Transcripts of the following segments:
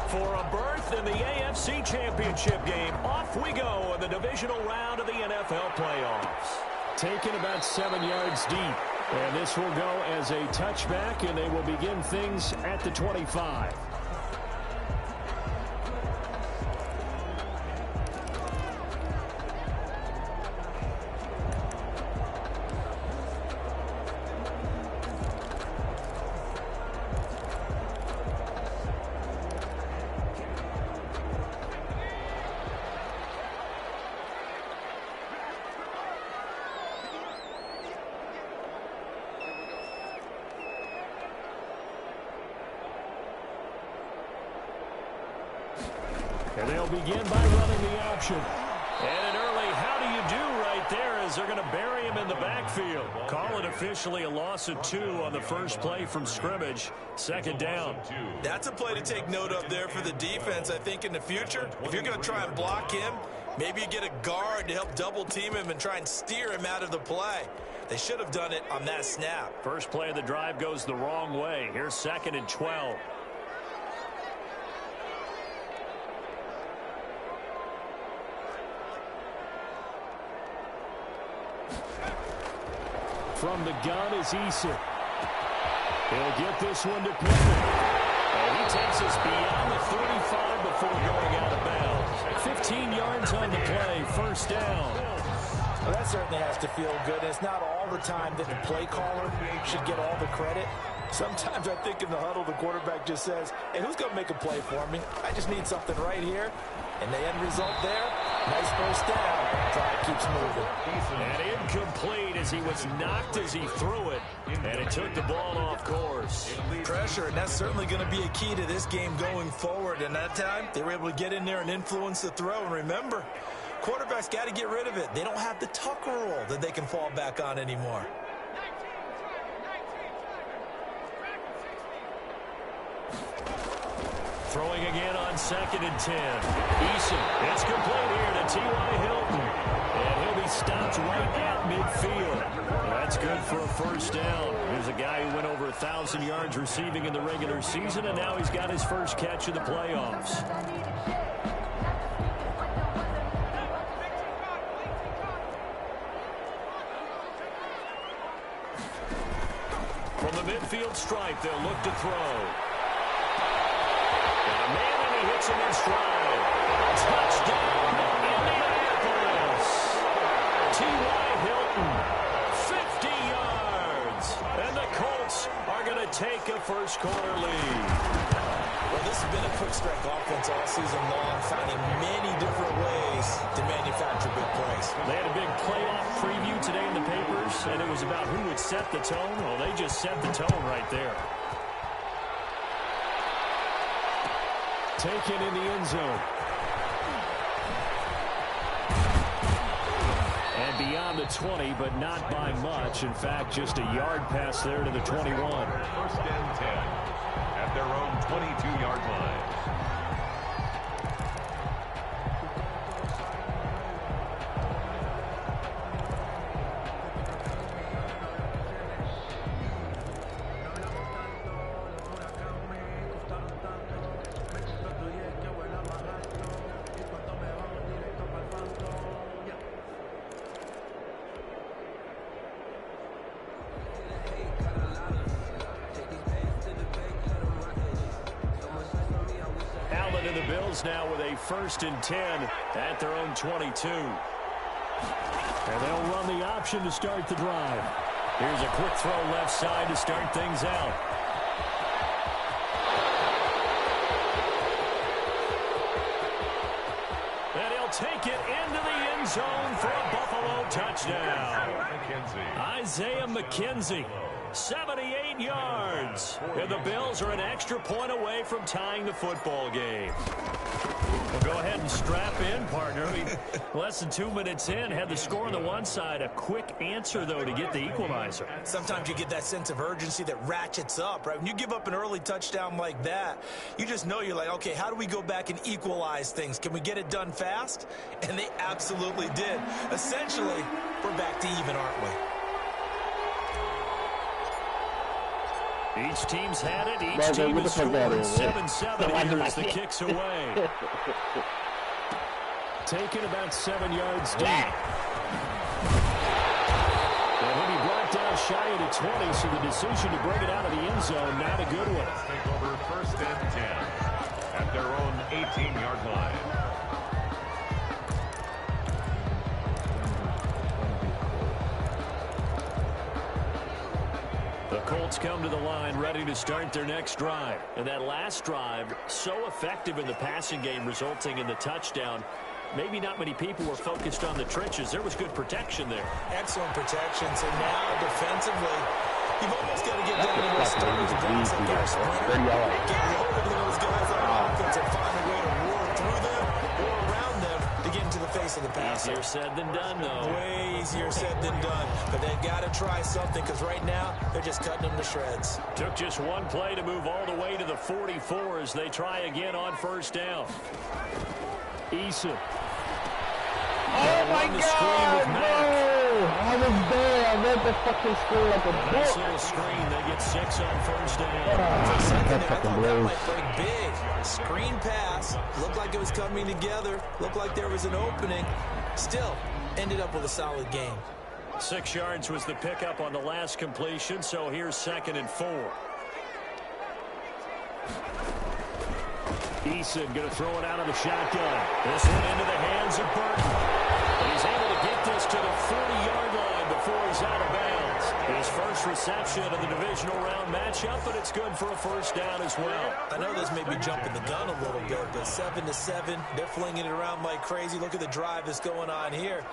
For a berth in the AFC Championship game, off we go in the divisional round of the NFL playoffs. Taken about 7 yards deep. And this will go as a touchback, and they will begin things at the 25. And they'll begin by running the option. And an early how do you do right there as they're going to bury him in the backfield. Call it officially a loss of 2 on the first play from scrimmage. Second down. That's a play to take note of there for the defense, I think, in the future. If you're going to try and block him, maybe you get a guard to help double team him and try and steer him out of the play. They should have done it on that snap. First play of the drive goes the wrong way. Here's 2nd and 12. From the gun is Eason. He'll get this one to Pittman. And he takes us beyond the 35 before going out of bounds. 15 yards on the play, first down. Well, that certainly has to feel good. It's not all the time that the play caller should get all the credit. Sometimes I think in the huddle, the quarterback just says, hey, who's going to make a play for me? I just need something right here. And the end result there, nice first down. Drive keeps moving. And incomplete as he was knocked as he threw it. And it took the ball off course. Pressure, and that's certainly going to be a key to this game going forward. And that time, they were able to get in there and influence the throw. And remember, quarterbacks got to get rid of it. They don't have the Tucker rule that they can fall back on anymore. Throwing again on 2nd and 10. Eason, it's complete here to T.Y. Hilton. And he'll be stopped right at midfield. That's good for a first down. Here's a guy who went over 1,000 yards receiving in the regular season, and now he's got his first catch of the playoffs. From the midfield stripe, they'll look to throw. And a man, and he hits him in stride. Touchdown, Indianapolis. T.Y. Hilton, 50 yards. And the Colts are going to take a first-quarter lead. Well, this has been a quick strike offense all season long, finding many different ways to manufacture big plays. They had a big playoff preview today in the papers, and it was about who would set the tone. Well, they just set the tone right there. Taken in the end zone. And beyond the 20, but not by much. In fact, just a yard pass there to the 21. First and 10 at their own 22-yard line. And the Bills now with a 1st and 10 at their own 22. And they'll run the option to start the drive. Here's a quick throw left side to start things out. And he'll take it into the end zone for a Buffalo touchdown. Isaiah McKenzie. 78 yards. And the Bills are an extra point away from tying the football game. Well, go ahead and strap in, partner. I mean, less than 2 minutes in, had the score on the one side. A quick answer, though, to get the equalizer. Sometimes you get that sense of urgency that ratchets up, right? When you give up an early touchdown like that, you just know you're like, okay, how do we go back and equalize things? Can we get it done fast? And they absolutely did. Essentially, we're back to even, aren't we? Each team's had it. Each team has scored 7-7 here as the kick's away. Taken about 7 yards deep. And he'll be brought down shy of the 20, so the decision to bring it out of the end zone, not a good one. Take over 1st and 10 at their own 18-yard line. The Colts come to the line ready to start their next drive. And that last drive, so effective in the passing game, resulting in the touchdown. Maybe not many people were focused on the trenches. There was good protection there. Excellent protection. So now defensively, you've almost got to get down to those starters blocks like Garrett Splinter. Get loaded with those guys on offense and find a way to roar through them or around them to get into the face of the passer. Easier said than done, though. Way easier said than done. But they've got to try something because right now they're just cutting them to shreds. Took just one play to move all the way to the 44 as they try again on 1st down. Eason. Oh my God, bro! I was there. I read the fucking score like a book. Nice little screen. They get 6 on 1st down. For a second there, I thought that might break big. Screen pass. Looked like it was coming together. Looked like there was an opening. Still, ended up with a solid game. 6 yards was the pickup on the last completion, so here's 2nd and 4. Eason going to throw it out of the shotgun. This one into the hands of Burton. And he's able to get this to the 40-yard line before he's out of bounds. His first reception of the divisional round matchup, but it's good for a 1st down as well. I know this may be jumping the gun a little bit, but 7-7, they're flinging it around like crazy. Look at the drive that's going on here.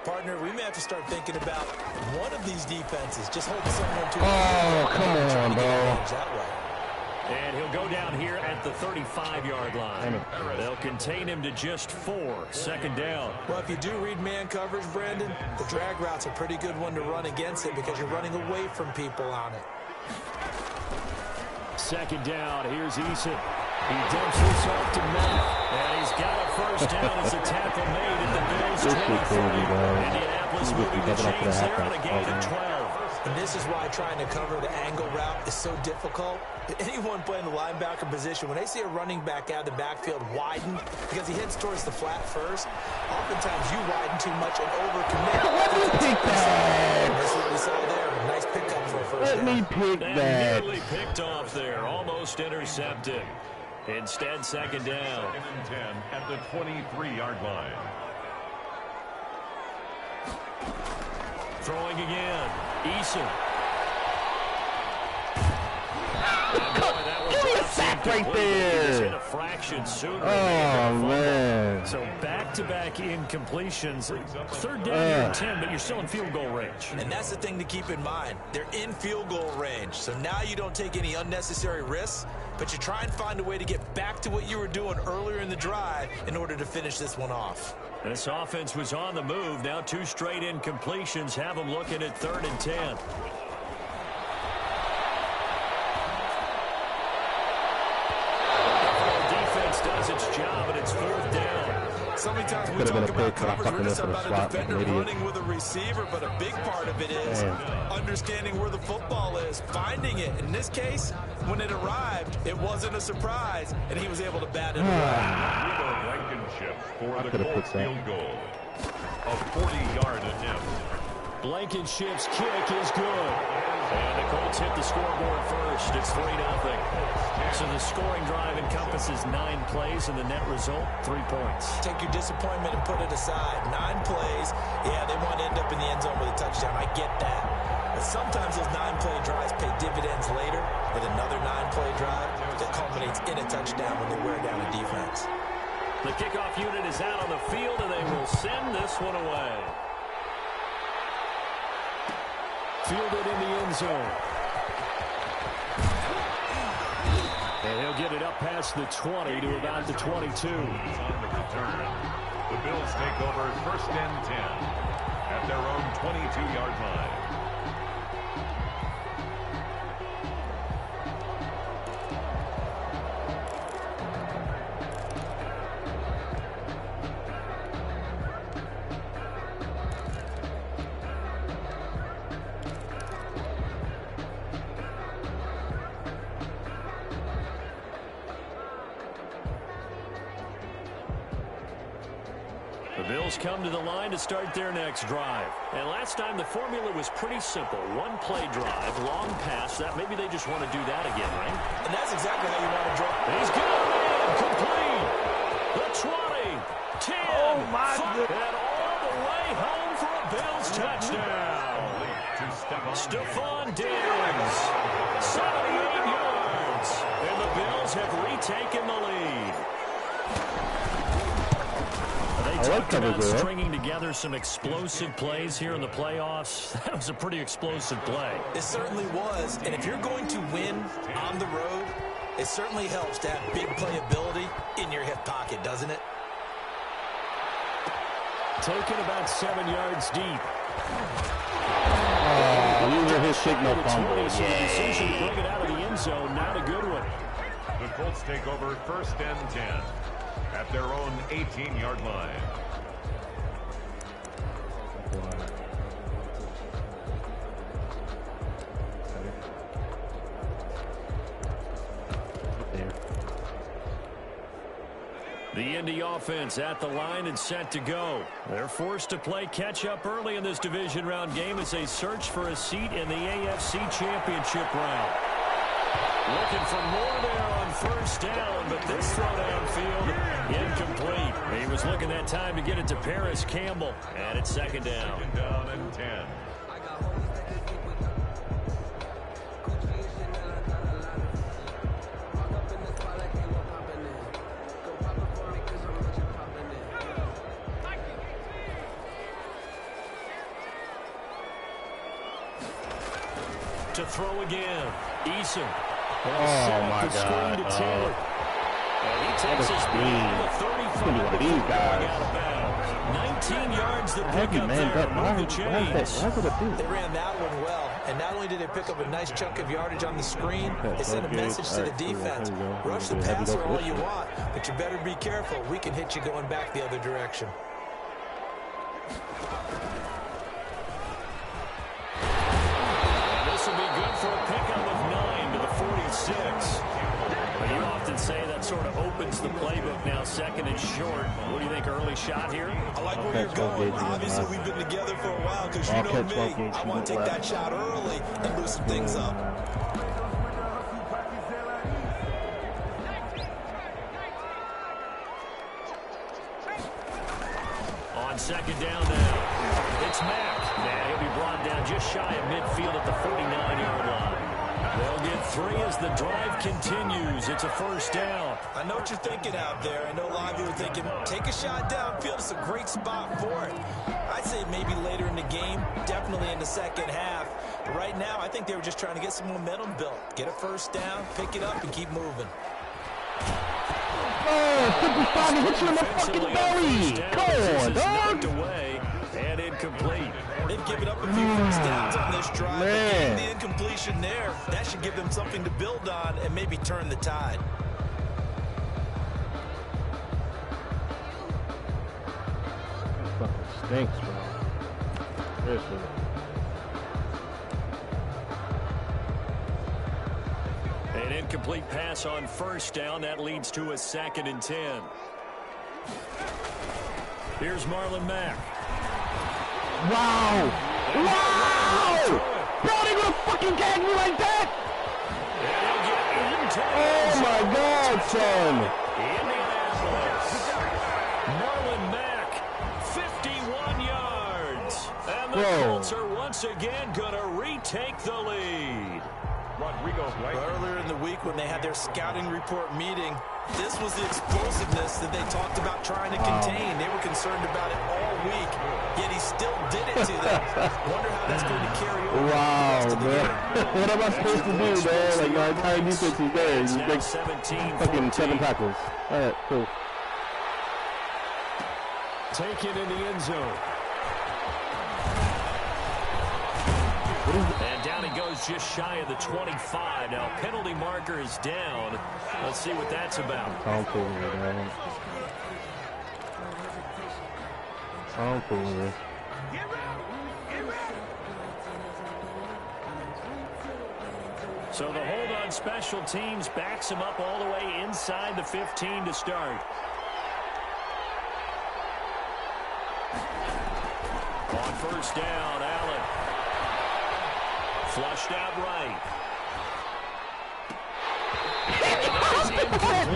Partner, we may have to start thinking about one of these defenses. Just hold someone to come on, bro. That way. And he'll go down here at the 35-yard line. They'll contain him to just 4. 2nd down. Well, if you do read man coverage, Brandon, the drag route's a pretty good one to run against it because you're running away from people on it. 2nd down. Here's Eason. He dumps this off to Matt. And he's got a 1st down as a tackle made at the Bills' 23. Indianapolis moving the chains there on a gain of 12. And this is why trying to cover the angle route is so difficult. Anyone playing the linebacker position, when they see a running back out of the backfield widen because he heads towards the flat first, oftentimes you widen too much and overcommit. Let me pick that. That's what we saw there. Nice pickup for a 1st down. Let me pick that. Nearly picked off there. Almost intercepted. Instead, 2nd down. 2nd and 10 at the 23-yard line. Throwing again. Eason. Give me a sack right there. Hit a fraction sooner. Oh, man. So back-to-back incompletions. 3rd down here at 10, but you're still in field goal range. And that's the thing to keep in mind. They're in field goal range. So now you don't take any unnecessary risks, but you try and find a way to get back to what you were doing earlier in the drive in order to finish this one off. This offense was on the move. Now 2 straight incompletions have them looking at 3rd and 10. The defense does its job, and it's 4th down. So many times we talk about coverage, we're just about a defender running with a receiver, but a big part of it is understanding where the football is, finding it. In this case, when it arrived, it wasn't a surprise, and he was able to bat it away. Blankenship for the Colts field goal. A 40-yard attempt. Blankenship's kick is good. And the Colts hit the scoreboard first. It's 3-0. So the scoring drive encompasses 9 plays, and the net result, 3 points. Take your disappointment and put it aside. 9 plays. Yeah, they want to end up in the end zone with a touchdown. I get that. But sometimes those 9-play drives pay dividends later with another 9-play drive that culminates in a touchdown when they wear down a defense. The kickoff unit is out on the field, and they will send this one away. Fielded in the end zone. And he'll get it up past the 20 to about the 22. On the return, the Bills take over 1st and 10 at their own 22-yard line. The Bills come to the line to start their next drive. And last time the formula was pretty simple. One play drive, long pass. That maybe they just want to do that again, right? And that's exactly how you want to draw. He's got it in. Complete. The 20, 10, Oh, my 5, and all the way home for a Bills touchdown. Stephon Diggs, 78 yards. And the Bills have retaken the lead. They talked about stringing together some explosive plays here in the playoffs. That was a pretty explosive play. It certainly was. And if you're going to win on the road, it certainly helps to have big playability in your hip pocket, doesn't it? Taken about 7 yards deep. You were his signal fumble. So the decision to bring it out of the end zone, not a good one. The Colts take over 1st and 10 at their own 18-yard line. The Indy offense at the line and set to go. They're forced to play catch-up early in this division round game as they search for a seat in the AFC Championship round. Looking for more there on 1st down, but this throw downfield incomplete. He was looking that time to get it to Paris Campbell, and it's 2nd down. 2nd down and 10. To throw again. Eason. Oh, my God. And he takes his lead to the 35 these guys. out of bounds. 19 yards to pick up Man, there. Move the chains. They ran that one well. And not only did they pick up a nice chunk of yardage on the screen, they sent a message to the defense. Rush the passer all you want, but you better be careful. We can hit you going back the other direction. This will be good for a pickup of 9 to the 46. But you often say that sort of opens the playbook now, 2nd and short. What do you think, early shot here? I like where you're going. Obviously, we've been together for a while because you know me. I want to take that shot early and loosen things up. On 2nd down now, it's Mack. Now he'll be brought down just shy of midfield at the 49-yard line. They'll get 3 as the drive continues. It's a 1st down. I know what you're thinking out there. I know a lot of you are thinking, take a shot downfield. It's a great spot for it. I'd say maybe later in the game, definitely in the 2nd half. But right now, I think they were just trying to get some momentum built. Get a 1st down, pick it up, and keep moving. Oh, 55 hits you in the fucking belly. Come on, dog. Away and incomplete. They've given up a few 1st downs on this drive. But getting the incompletion there, that should give them something to build on and maybe turn the tide. That fucking stinks, bro. Seriously. An incomplete pass on 1st down. That leads to a 2nd and 10. Here's Marlon Mack. Wow! Wow! Bro, they gonna fucking gag me like that? Oh my God, son! Marlon Mack, 51 yards. And the Colts are once again gonna retake the lead. Earlier in the week when they had their scouting report meeting, this was the explosiveness that they talked about trying to contain. They were concerned about it all week, yet he still did it to them. Wonder how that's going to carry over. Wow, man. What am I supposed to do, man? Like, my entire defense is there. You like 17, 7 tackles. All right, cool. Taken in the end zone. And down he goes just shy of the 25. Now, penalty marker is down. Let's see what that's about. I'm fooling with man. I'm fooling with. So the hold on special teams backs him up all the way inside the 15 to start. first down. Allen. Flushed out right. That's incomplete.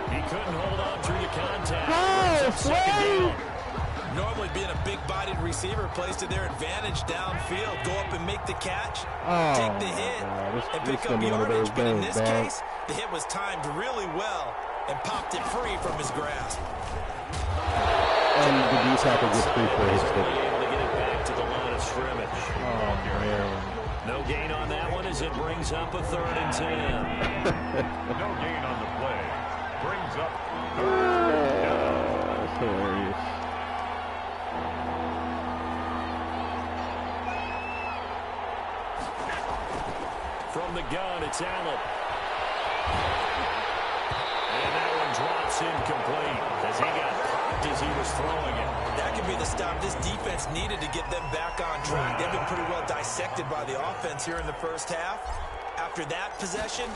He couldn't hold on through the contact. Second down. Normally being a big-bodied receiver plays to their advantage downfield. Go up and make the catch, take the hit, and pick up yardage. But in this case, the hit was timed really well and popped it free from his grasp. And the D tackle gets free for his stick. Able to get it back to the line of scrimmage. Oh, man. No gain on that one as it brings up a 3rd and 10. No gain on the play. Brings up 3rd down. That's hilarious. From the gun, it's Allen. And that one drops incomplete as he got popped as he was throwing it. That could be the stop this defense needed to get them back on track. They've been pretty well dissected by the offense here in the first half. After that possession,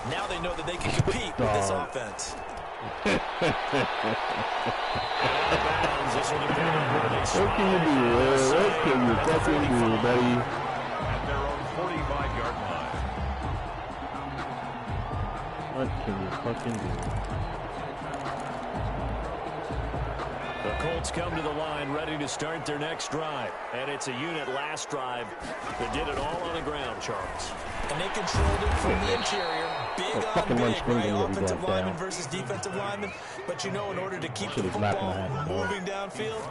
now they know that they can compete with this offense. What can you do, man? What can you fucking do, buddy? At their own 45-yard line. What can you fucking do? The Colts come to the line ready to start their next drive. And it's a unit last drive that did it all on the ground, Charles. And they controlled it from the interior. Big on big, right? Offensive lineman versus defensive lineman. But you know, in order to keep the football moving downfield,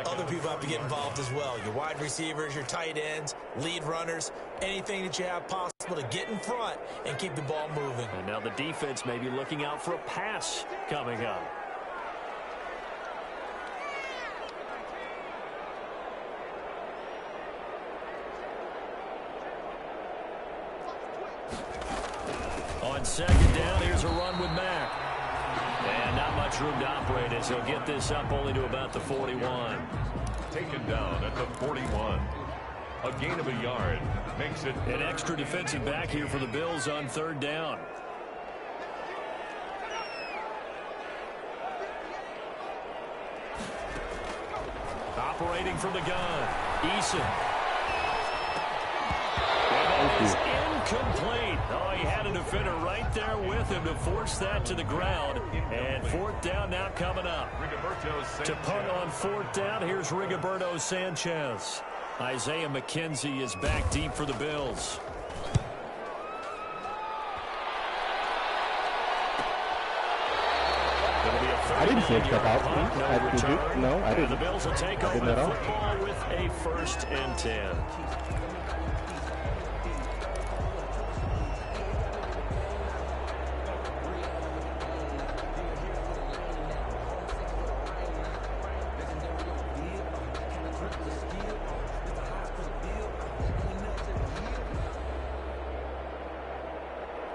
other people have to get involved as well. Your wide receivers, your tight ends, lead runners, anything that you have possible to get in front and keep the ball moving. And now the defense may be looking out for a pass coming up. On second down, here's a run with Mack. And not much room to operate as he'll get this up only to about the 41. Taken down at the 41. A gain of a yard makes it an extra defensive back here for the Bills on 3rd down. Operating from the gun, Eason. Incomplete. Oh, he had a defender right there with him to force that to the ground. And 4th down now coming up. To punt on 4th down, here's Rigoberto Sanchez. Isaiah McKenzie is back deep for the Bills. I didn't see him step out. No, I didn't. The Bills will take over the football with a 1st and 10.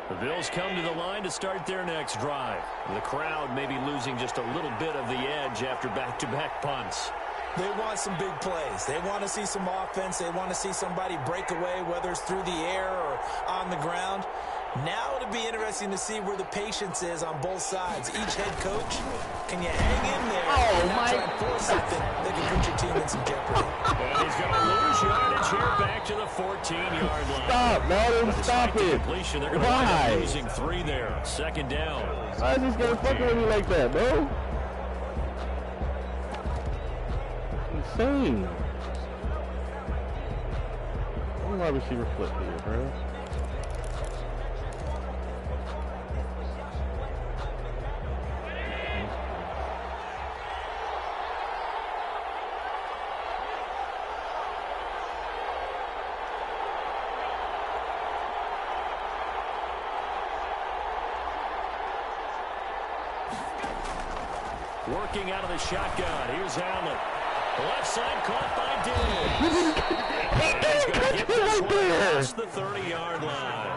The Bills come to the line to start their next drive. The crowd may be losing just a little bit of the edge after back-to-back punts. They want some big plays. They want to see some offense. They want to see somebody break away, whether it's through the air or on the ground. Now it'll be interesting to see where the patience is on both sides. Each head coach, can you hang in there and not try and force something that can put your team in some jeopardy? And he's going to lose yardage here back to the 14-yard line. Stop, Madden, stop it. They're going to wind up losing 3 there. 2nd down. Why is this guy fucking with me like that, bro? Insane. I'm a wide receiver flip here, bro. Working out of the shotgun. Here's Allen. Left side caught by Diggs. He's going to get this one across the 30-yard line.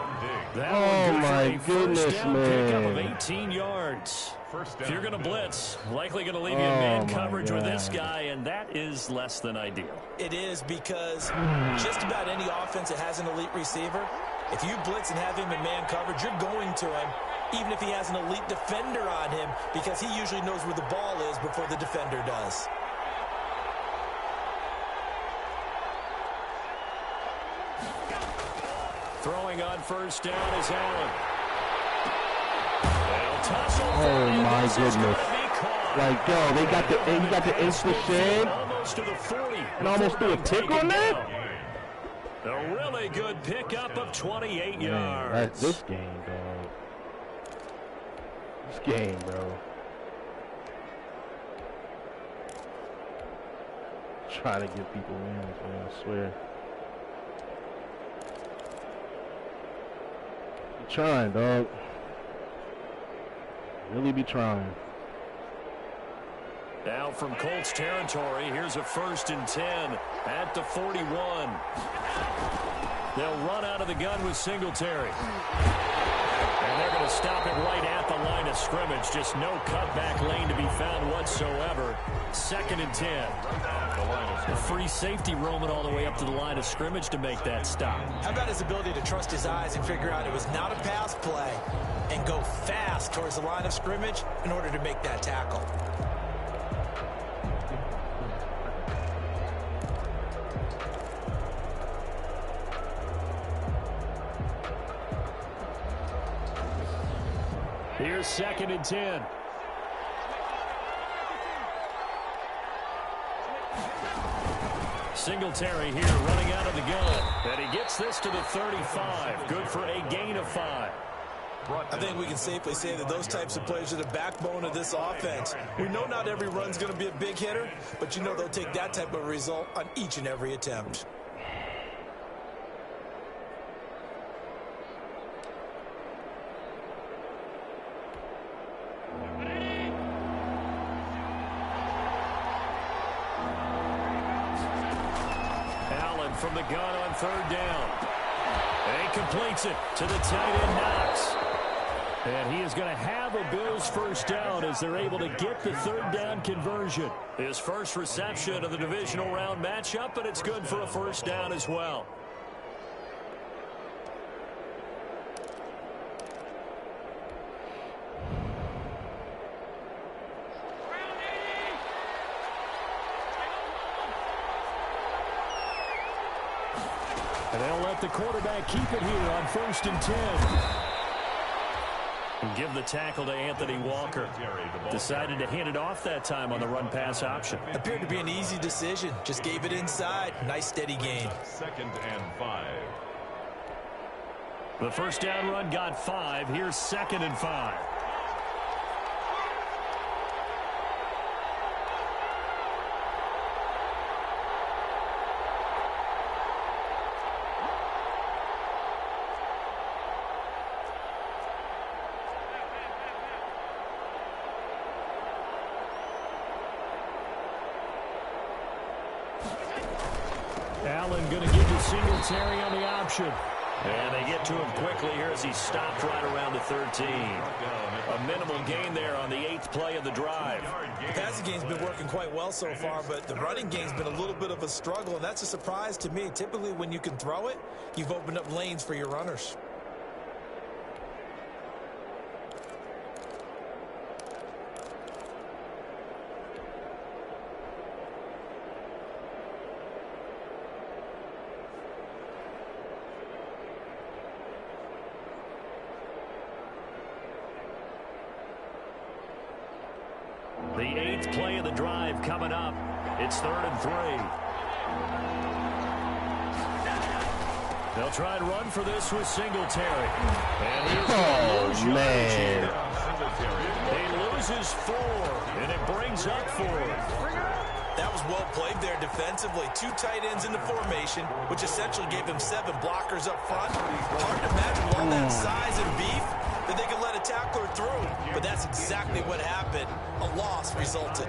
Oh, my goodness, man. Pickup of 18 yards. If you're going to blitz, likely going to leave you in man coverage with this guy, and that is less than ideal. It is because just about any offense that has an elite receiver, if you blitz and have him in man coverage, you're going to him, even if he has an elite defender on him, because he usually knows where the ball is before the defender does. going on first down is Allen. Oh my goodness! Like, yo, he got the instant save and almost threw a tick on that. A really good pickup of 28 yards. That's this game, dog. This game, bro. Try to give people wins, man, I swear. Be trying, dog. Really be trying. Now from Colts territory, here's a 1st and 10 at the 41. They'll run out of the gun with Singletary. And they're going to stop it right at the line of scrimmage. Just no cutback lane to be found whatsoever. 2nd and 10. A free safety roaming all the way up to the line of scrimmage to make that stop. How about his ability to trust his eyes and figure out it was not a pass play and go fast towards the line of scrimmage in order to make that tackle? Here's 2nd and 10. Singletary here running out of the gun. And he gets this to the 35. Good for a gain of 5. I think we can safely say that those types of plays are the backbone of this offense. We know not every run's going to be a big hitter, but you know they'll take that type of result on each and every attempt. From the gun on 3rd down. And he completes it to the tight end Knox. And he is going to have a Bills first down as they're able to get the 3rd down conversion. His first reception of the divisional round matchup, and it's good for a first down as well. And they'll let the quarterback keep it here on 1st and 10. And give the tackle to Anthony Walker. Decided to hand it off that time on the run-pass option. Appeared to be an easy decision. Just gave it inside. Nice, steady gain. 2nd and 5. The first down run got 5. Here's 2nd and 5. Allen going to give to Singletary on the option. And they get to him quickly here as he stopped right around the 13. A minimal gain there on the 8th play of the drive. The passing game's been working quite well so far, but the running game's been a little bit of a struggle, and that's a surprise to me. Typically, when you can throw it, you've opened up lanes for your runners. The 8th play of the drive coming up. It's 3rd and 3. They'll try and run for this with Singletary. And he's man. He loses 4, and it brings up 4. That was well played there defensively. 2 tight ends in the formation, which essentially gave him 7 blockers up front. Hard to imagine with all that size and beef that they could let a tackler through. But that's exactly what happened. A loss resulted.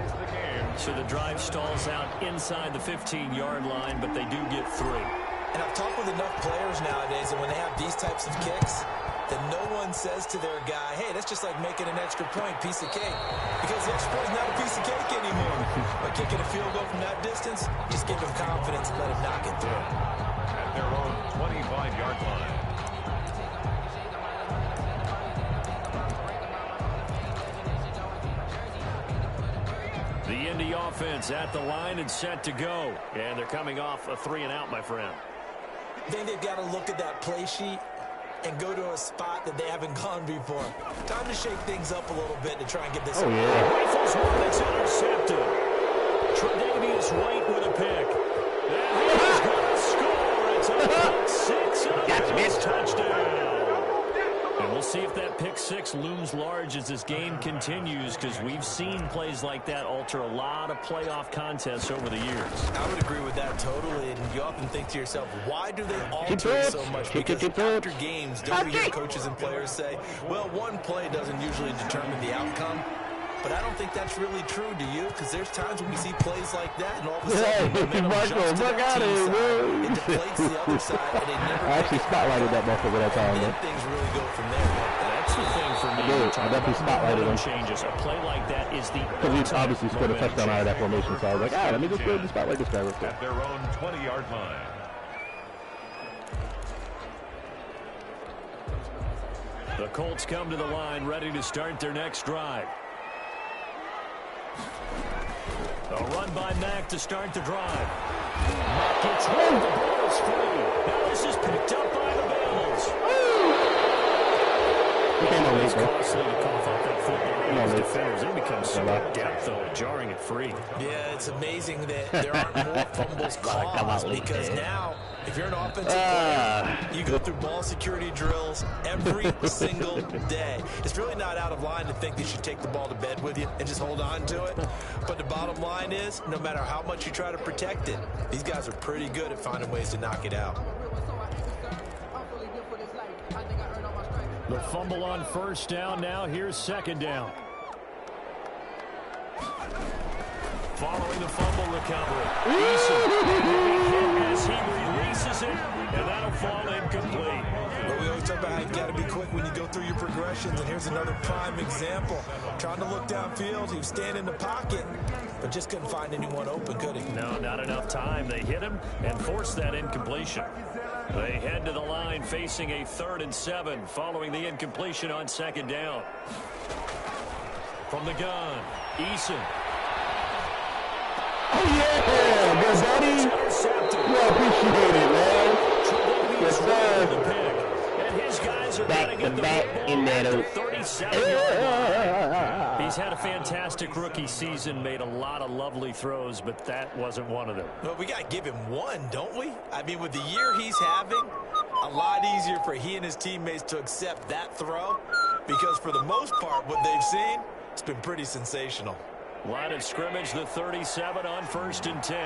So the drive stalls out inside the 15-yard line, but they do get 3. And I've talked with enough players nowadays, and when they have these types of kicks, that no one says to their guy, hey, that's just like making an extra point, piece of cake. Because the extra point is not a piece of cake anymore. By kicking a field goal from that distance, just give him confidence and let him knock it through. At their own 25-yard line. The Indy offense at the line and set to go. And they're coming off a 3-and-out, my friend. I think they've got to look at that play sheet and go to a spot that they haven't gone before. Time to shake things up a little bit to try and get this. Oh, yeah. Rifles one that's intercepted. Tre'Davious White with a pick. And he's going to score. It's a pick six and a Bills touchdown. And we'll see if that pick six looms large as this game continues, because we've seen plays like that alter a lot of playoff contests over the years. I would agree with that totally, and you often think to yourself, why do they alter it so much? Because after games, don't we hear coaches and players say, well, one play doesn't usually determine the outcome? But I don't think that's really true, do you? Because there's times when we see plays like that, and all of a sudden, momentum jumps to that team side. It deflates the other side, and they never I actually spotlighted that motherfucker that time. And then things really go from there. That's the thing for me. I definitely spotlighted him. Changes. A play like that is the because he obviously scored a touchdown out of that formation, so I was like, let me just go ahead and spotlight this guy real quick. At their own 20-yard line. The Colts come to the line, ready to start their next drive. A run by Mack to start the drive. Mack gets rid of the Bills free. Now this is picked up by the Bills. It's costly to cough up that football. These defenders, they become so adept, though, at jarring it free. Yeah, it's amazing that there aren't more fumbles caused, because now, if you're an offensive player, you go through ball security drills every single day. It's really not out of line to think that you should take the ball to bed with you and just hold on to it. But the bottom line is, no matter how much you try to protect it, these guys are pretty good at finding ways to knock it out. The fumble on first down. Now here's second down. Following the fumble recovery, Eason as he releases it, and that'll fall incomplete. But we always talk about how you've got to be quick when you go through your progressions, and here's another prime example. Trying to look downfield, he was standing in the pocket, but just couldn't find anyone open, could he? No, not enough time. They hit him and forced that incompletion. They head to the line facing a 3rd and 7 following the incompletion on second down. From the gun, Eason. Oh, yeah, good buddy. Yeah, appreciate it, man. Yes, sir. The pick. And his guys are Back to back in that 37. He's had a fantastic rookie season, made a lot of lovely throws, but that wasn't one of them. Well, we got to give him one, don't we? I mean, with the year he's having, a lot easier for he and his teammates to accept that throw, because for the most part, what they've seen, it's been pretty sensational. Line of scrimmage, the 37 on 1st and 10.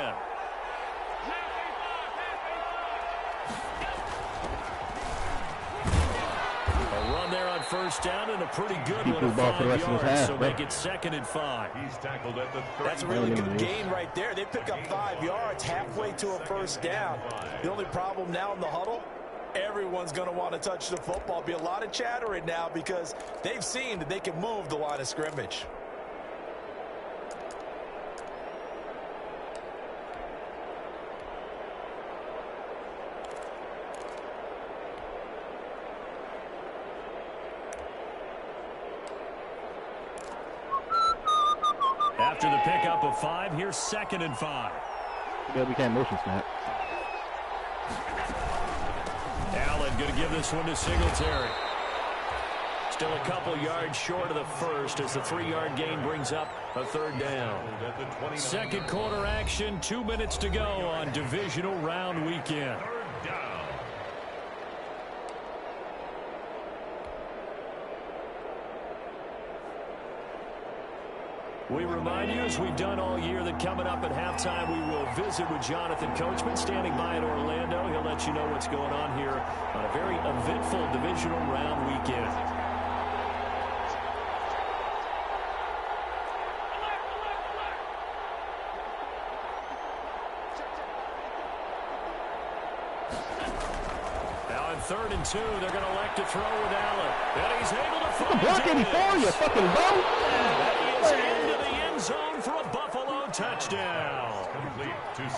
A run there on first down, and a pretty good one at 5 yards, so make it 2nd and 5. He's tackled at the 30. That's a really good gain right there. They pick up 5 yards halfway to a first down. The only problem now in the huddle, everyone's going to want to touch the football. Be a lot of chattering now because they've seen that they can move the line of scrimmage. After the pickup of 5, here's 2nd and 5. Yeah, we can't motion snap. Allen going to give this one to Singletary. Still a couple yards short of the first as the 3-yard gain brings up a 3rd down. Second quarter action, 2 minutes to go on Divisional Round Weekend. We remind you, as we've done all year, that coming up at halftime, we will visit with Jonathan Coachman, standing by in Orlando. He'll let you know what's going on here on a very eventful Divisional Round weekend. Now in 3rd and 2, they're going to elect to throw with Allen. And he's able to find block 84, you fucking bum. into the end zone for a Buffalo touchdown.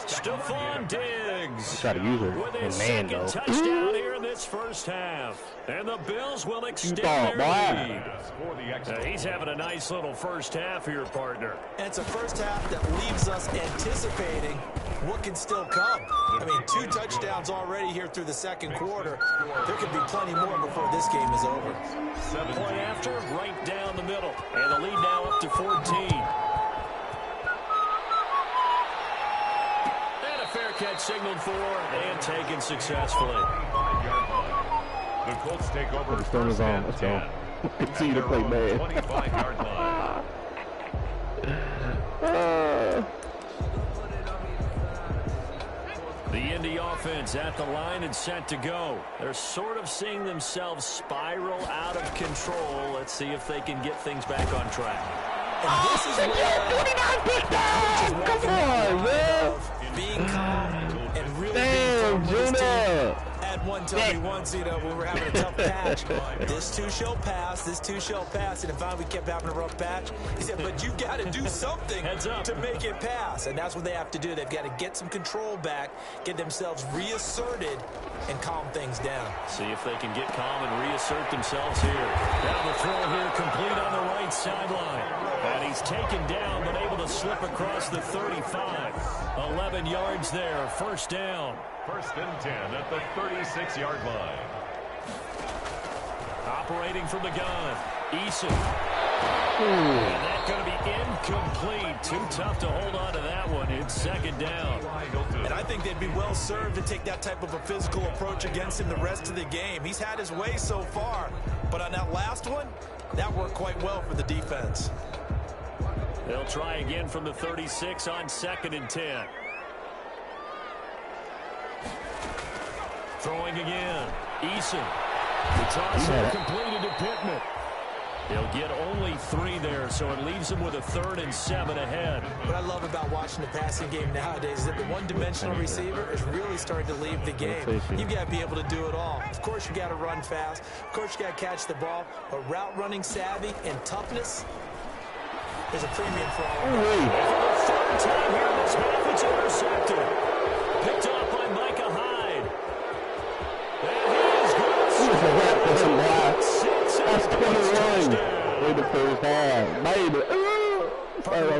Stephon Diggs Try to use her with his man, second though. touchdown here in this first half. And the Bills will extend their lead. He's having a nice little first half here, partner. And it's a first half that leaves us anticipating what can still come. I mean, 2 touchdowns already here through the second quarter. There could be plenty more before this game is over. Point after, right down the middle. And the lead now up to 14. And a fair catch signaled for and taken successfully. The Colts take over The storm is on. Let's go. Continue to play man. 25-yard line. The Indy offense at the line and set to go. They're sort of seeing themselves spiral out of control. Let's see if they can get things back on track. And this is where 49 Come on, man. Being calm and really Damn, being firm with his team. Junior. Had one tell me once, you know, when we were having a tough patch, this too shall pass, this too shall pass. And if we kept having a rough patch, he said, but you got to do something to make it pass. And that's what they have to do. They've got to get some control back, get themselves reasserted, and calm things down. See if they can get calm and reassert themselves here. Now the throw here complete on the right sideline. And he's taken down, but able to slip across the 35. 11 yards there, first down. First and 10 at the 36-yard line. Operating from the gun, Eason. And that's going to be incomplete. Too tough to hold on to that one. It's second down. And I think they'd be well served to take that type of a physical approach against him the rest of the game. He's had his way so far, but on that last one, that worked quite well for the defense. They'll try again from the 36 on second and 10. Throwing again. Eason. The toss completed to Pittman. He'll get only 3 there, so it leaves him with a 3rd and 7 ahead. What I love about watching the passing game nowadays is that the one-dimensional receiver is really starting to leave the game. You've got to be able to do it all. Of course, you got to run fast. Of course, you got to catch the ball. But route running savvy and toughness, there's a premium for all of that. For the 3rd time here this half, it's intercepted. Picked off by Micah Hyde. And he is good. That's 21. In the first half. Baby.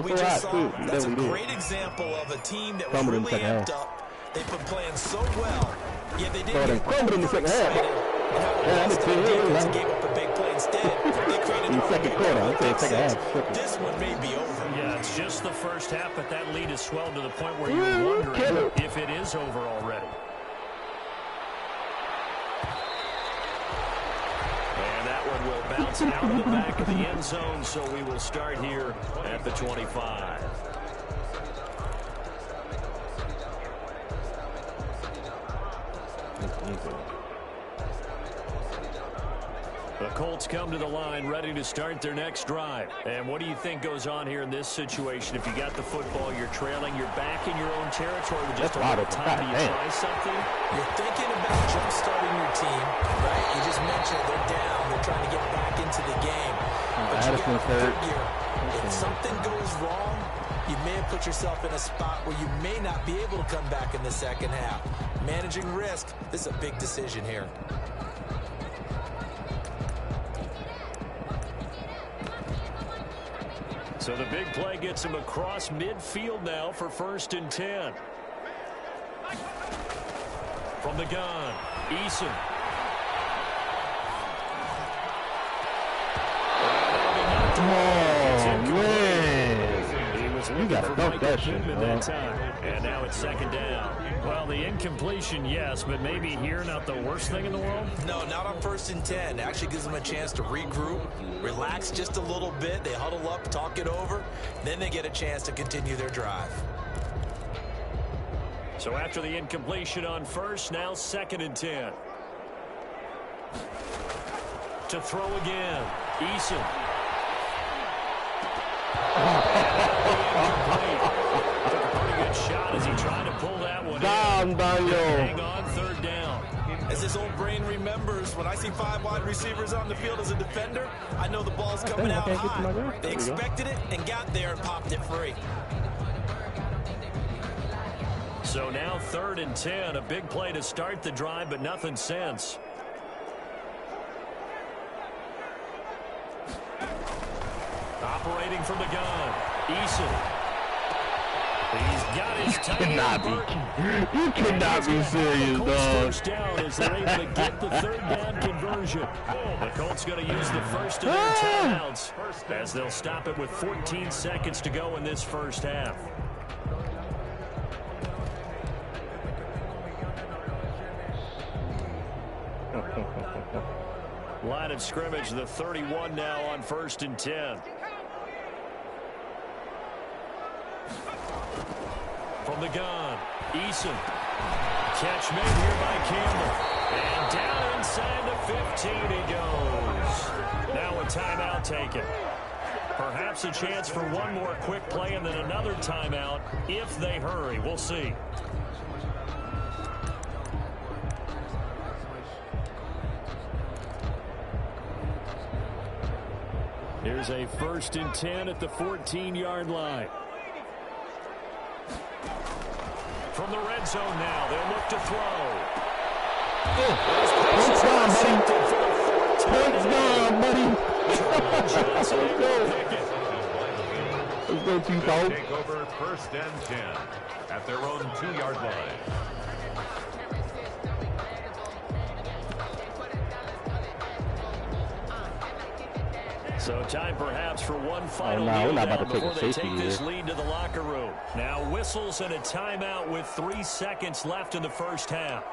We just saw, that's a great example of a team that was really amped up. They've been playing so well. Yeah, they didn't get in the second half. They gave up a big play instead. They created in the second quarter. I'm saying second half. This one may be over. Yeah, it's just the first half, but that lead has swelled to the point where you're wondering if it is over already. And that one will bounce out of the back of the end zone, so we will start here at the 25. The Colts come to the line ready to start their next drive. And what do you think goes on here in this situation? If you got the football, you're trailing, you're back in your own territory with just a lot of time. Do you try something? You're thinking about jump-starting your team, right? You just mentioned they're down. They're trying to get back into the game. But you got to figure, if something goes wrong, you may have put yourself in a spot where you may not be able to come back in the second half. Managing risk, this is a big decision here. So the big play gets him across midfield now for 1st and 10. From the gun, Eason. Oh, man. You got to dunk that shit, that time. And now it's second down. Well, the incompletion, yes, but maybe here not the worst thing in the world? No, not on 1st and 10. It actually gives them a chance to regroup, relax just a little bit. They huddle up, talk it over. Then they get a chance to continue their drive. So after the incompletion on 1st, now 2nd and 10. To throw again, Eason. Took a pretty good shot as he tried to pull that one in. Hang on, 3rd down. As his old brain remembers, when I see 5 wide receivers on the field as a defender, I know the ball's coming out high. They expected it and got there and popped it free. So now 3rd and 10, a big play to start the drive, but nothing since. Operating from the gun, Eason. He's got his tight end. You cannot be serious, dog. First down as they're able to get the third down conversion. The Colts going to use the first of their timeouts as they'll stop it with 14 seconds to go in this first half. Line of scrimmage, the 31 now on 1st and 10. From the gun, Eason. Catch made here by Campbell. And down inside the 15 he goes. Now a timeout taken. Perhaps a chance for one more quick play and then another timeout if they hurry. We'll see. Here's a 1st and 10 at the 14-yard line. From the red zone now, they'll look to throw. Points gone, buddy. Let's go. Let's go, T-Bone. Take over 1st and 10 at their own 2-yard line. So time perhaps for one final kneel down before they take this lead to the locker room. Now whistles and a timeout with 3 seconds left in the first half.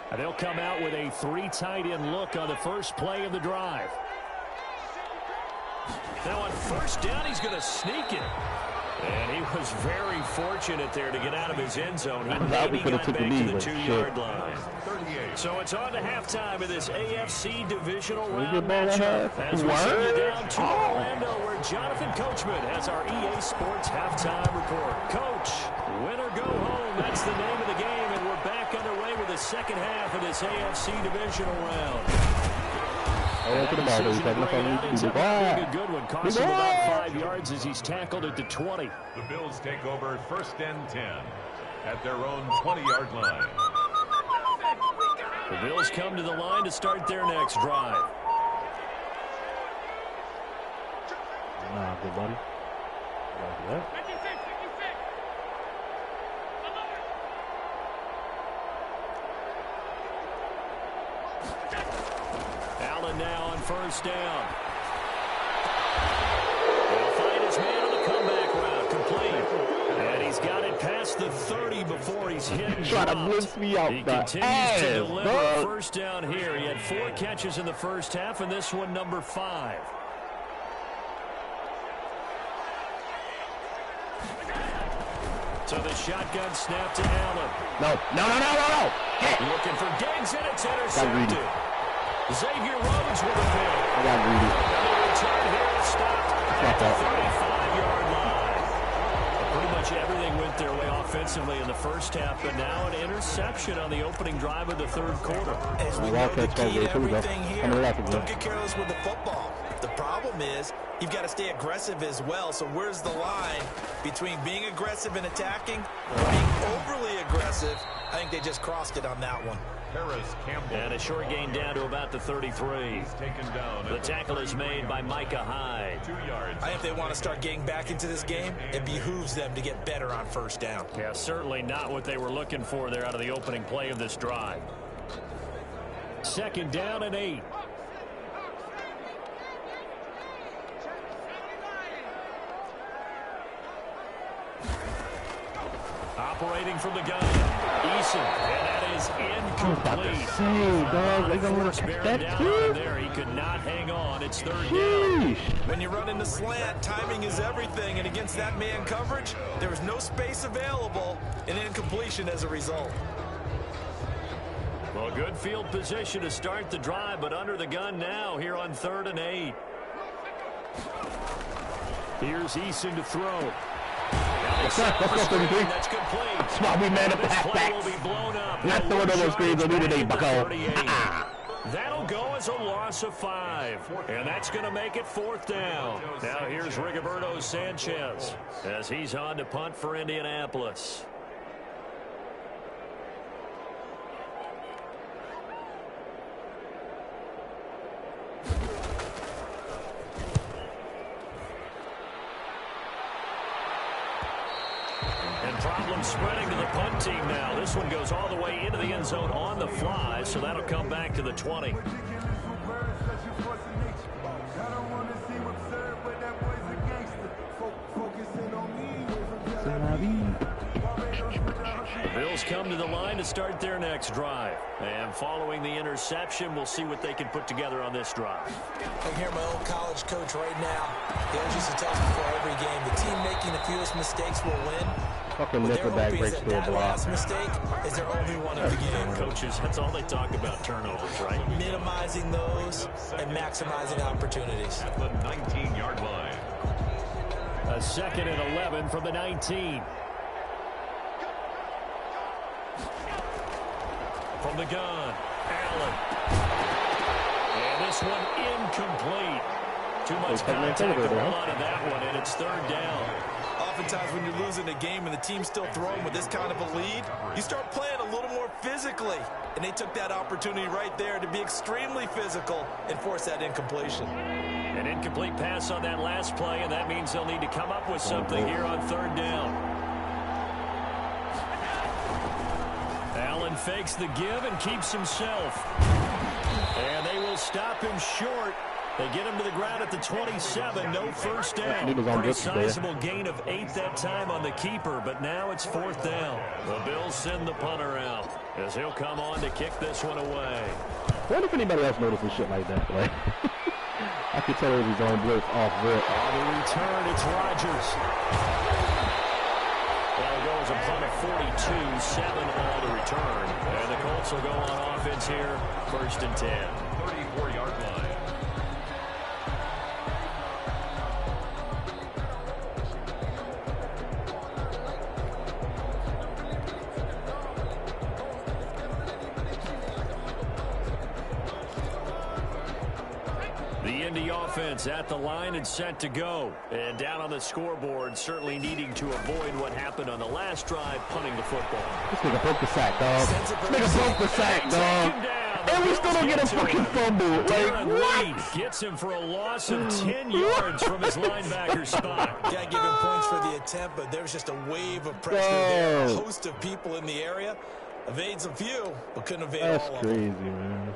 And they'll come out with a 3 tight end look on the first play of the drive. Now on 1st down, he's going to sneak it. And he was very fortunate there to get out of his end zone. He maybe got back to the 2-yard line. So it's on to halftime of this AFC Divisional round matchup. As we send you down to Orlando, where Jonathan Coachman has our EA Sports halftime report. Coach, win or go home, that's the name of the game, and we're back underway with the second half of this AFC Divisional round. A good one. Cost him about 5 yards as he's tackled at the 20. The Bills take over 1st and 10 at their own 20-yard line. The Bills come to the line to start their next drive. Nah, good buddy. Allen now on 1st down. He'll find his man on the comeback route, complete. And he's got it past the 30 before he's hit and Trying to blitz me out. He continues to deliver 1st down here. He had 4 catches in the first half, and this one number 5. So the shotgun snap to Allen. No. Hey. Looking for Diggs, and it's intercepted. Xavier Rhodes with a pick. I got greedy. The return here is stopped at the 35-yard line. Pretty much everything went their way offensively in the first half, but now an interception on the opening drive of the 3rd quarter. As we know, the key to everything here, don't get careless with the football. The problem is you've got to stay aggressive as well. So where's the line between being aggressive and attacking or being overly aggressive? I think they just crossed it on that one. And a short gain down to about the 33. Taken down. The tackle is made by Micah Hyde. 2 yards. I think if they want to start getting back into this game, it behooves them to get better on 1st down. Yeah, certainly not what they were looking for there out of the opening play of this drive. 2nd down and 8. Operating from the gun, Eason, and that is incomplete. They're going to catch that too? There, he could not hang on. It's 3rd down. When you run in the slant, timing is everything, and against that man coverage, there was no space available, and incompletion as a result. Well, good field position to start the drive, but under the gun now here on 3rd and 8. Here's Eason to throw. Let's go, 33. That's complete. Smart, we man up the halfbacks. Not throwing those screens on either day, bucko. That'll go as a loss of 5. And that's going to make it 4th down. Now here's Rigoberto Sanchez as he's on to punt for Indianapolis. spreading to the punt team now. This one goes all the way into the end zone on the fly, so that'll come back to the 20. The Bills come to the line to start their next drive. And following the interception, we'll see what they can put together on this drive. I hear my old college coach right now. He always used to tell us before every game, the team making the fewest mistakes will win. Fucking nickelback breaks through a block. Last mistake is their only one of the game. Coaches, that's all they talk about, turnovers, right? Minimizing those and maximizing opportunities. At the 19-yard line. A 2nd and 11 from the 19. From the gun, Allen. And this one incomplete. Too much contact to roll out of that one, and it's 3rd down. Oftentimes when you're losing a game and the team's still throwing with this kind of a lead, you start playing a little more physically. And they took that opportunity right there to be extremely physical and force that incompletion. An incomplete pass on that last play, and that means they'll need to come up with something here on 3rd down. Allen fakes the give and keeps himself. And they will stop him short. They get him to the ground at the 27. No first down. Pretty sizable gain of 8 that time on the keeper, but now it's 4th down. The Bills send the punter out as he'll come on to kick this one away. What if anybody else notices shit like that? Like, I could tell it was his own blitz off rip. On the return, it's Rodgers. Well, it goes a punt of 42, 7 all to return. And the Colts will go on offense here, 1st and 10. 34-yard line. The Indy offense at the line and set to go. And down on the scoreboard, certainly needing to avoid what happened on the last drive, punting the football. This nigga broke the sack, dog. This nigga broke the sack, dog. And we still don't get a fucking fumble. Like, what? Gets him for a loss of 10 yards from his linebacker spot. Can't give him points for the attempt, but there's just a wave of pressure there. A host of people in the area. Evades a few, but couldn't evade all of them. That's crazy, man.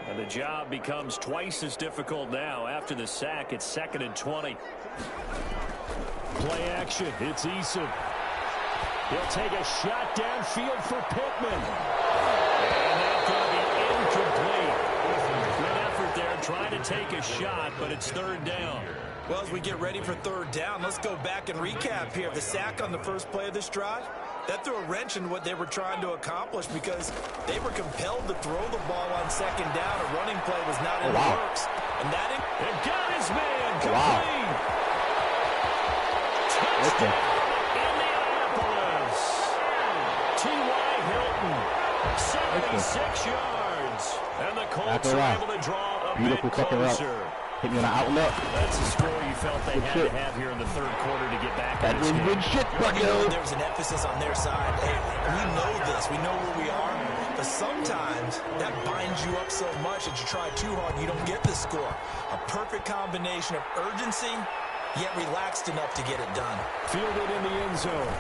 And the job becomes twice as difficult now. After the sack, it's 2nd and 20. Play action. It's Eason. He'll take a shot downfield for Pittman. And that's going to be incomplete. Good effort there trying to take a shot, but it's 3rd down. Well, as we get ready for 3rd down, let's go back and recap here. The sack on the first play of this drive, that threw a wrench in what they were trying to accomplish because they were compelled to throw the ball on 2nd down. A running play was not in the works. And that it got his man complete. Touchdown, Indianapolis. T.Y. Hilton, 76 yards. And the Colts are able to draw a bit closer. Hit me on an outlet. That's the score you felt they had to have here in the 3rd quarter to get back in this game. Good shit, there was an emphasis on their side. Hey, we know this. We know where we are. But sometimes that binds you up so much that you try too hard and you don't get the score. A perfect combination of urgency, yet relaxed enough to get it done. Fielded in the end zone.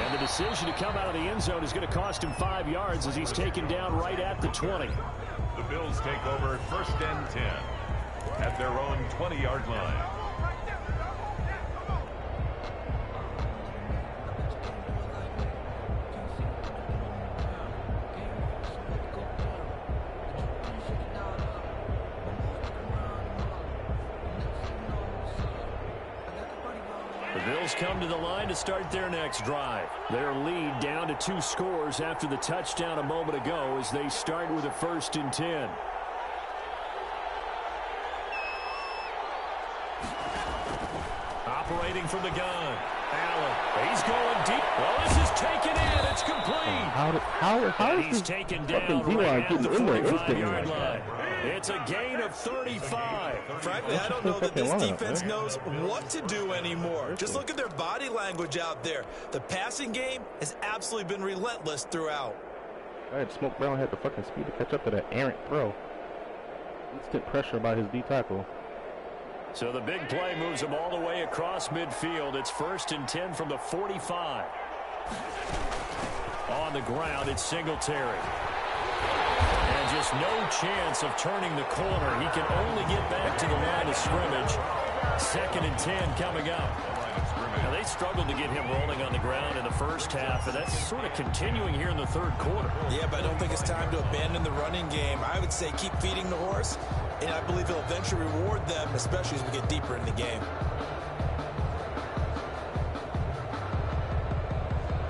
And the decision to come out of the end zone is going to cost him 5 yards as he's taken down right at the 20. The Bills take over 1st and 10 at their own 20-yard line. The Bills come to the line to start their next drive. Their lead down to 2 scores after the touchdown a moment ago as they start with a 1st and 10. Operating from the gun. Allen. He's going deep. Well, this is taken in. It's complete. How is he's taken down right at the 45-yard line. It's a gain of 35. Frankly, I don't know that this defense knows what to do anymore. Just look at their body language out there. The passing game has absolutely been relentless throughout. Smoke Brown had the fucking speed to catch up to that errant throw. Instant pressure by his D tackle. So the big play moves them all the way across midfield. It's 1st and 10 from the 45. On the ground, it's Singletary. And just no chance of turning the corner. He can only get back to the line of scrimmage. 2nd and 10 coming up. Now, they struggled to get him rolling on the ground in the first half, and that's sort of continuing here in the 3rd quarter. Yeah, but I don't think it's time to abandon the running game. I would say keep feeding the horse, and I believe he'll eventually reward them, especially as we get deeper in the game.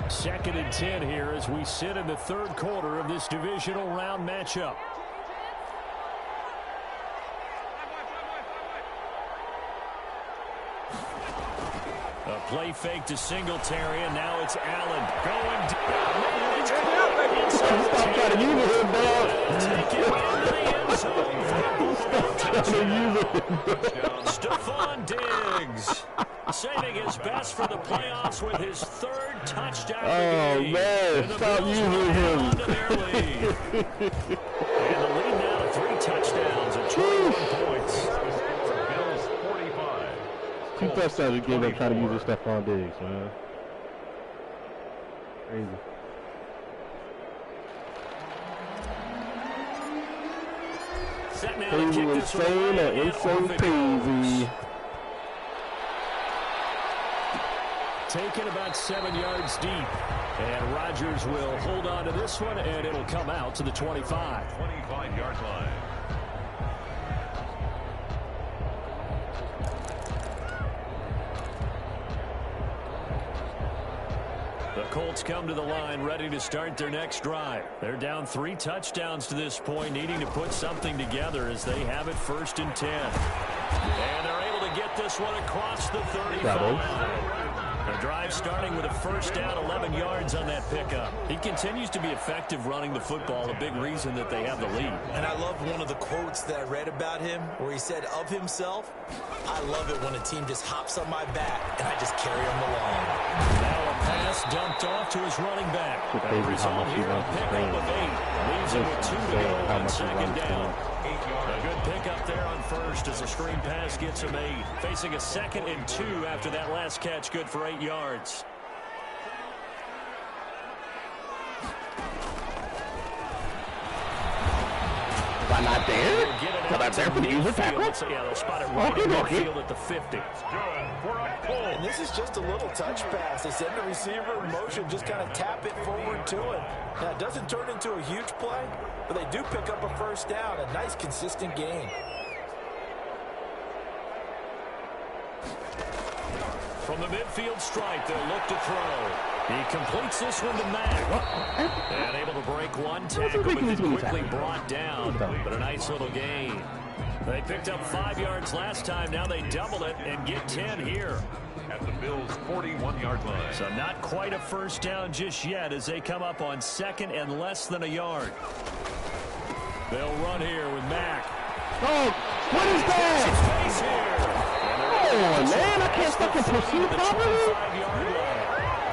2nd and 10 here as we sit in the 3rd quarter of this divisional round matchup. A play fake to Singletary, and now it's Allen going deep. Stop trying to use him, dog. Take it into the end zone for a Stephon Diggs saving his best for the playoffs with his 3rd touchdown of the game. Oh, man, stop using him. And the lead now to 3 touchdowns and 21 points. Bills 45. 2 touchdowns you gave up trying to use this Stephon Diggs, man. Crazy. Set now to Crazy kick this insane or insane crazy. Taken about 7 yards deep. And Rodgers will hold on to this one, and it'll come out to the 25. 25-yard line. The Colts come to the line ready to start their next drive. They're down 3 touchdowns to this point, needing to put something together as they have it 1st and 10. And they're able to get this one across the 35. The drive starting with a 1st down, 11 yards on that pickup. He continues to be effective running the football, a big reason that they have the lead. And I love one of the quotes that I read about him where he said of himself, I love it when a team just hops on my back and I just carry them along. Now a pass dumped off to his running back. The result here, a pickup of 8. Leaves him with 2 to go on 2nd down. A good pickup there on 1st as the screen pass gets him 8. Facing a 2nd and 2 after that last catch, good for 8 yards. Am I not there? Am I there for the user tackle? Yeah, they'll spot it right in midfield at the 50. And this is just a little touch pass. They send the receiver in motion, just kind of tap it forward to him. Now, it doesn't turn into a huge play, but they do pick up a 1st down. A nice, consistent gain. From the midfield stripe, they'll look to throw. He completes this one to Mack. And able to break one tackle, but then quickly brought down. But a nice little gain. They picked up 5 yards last time. Now they double it and get 10 here. At the Bills' 41-yard line. So not quite a 1st down just yet as they come up on 2nd and less than a yard. They'll run here with Mack. Oh, what is that? Oh, man, I can't fucking pursue properly.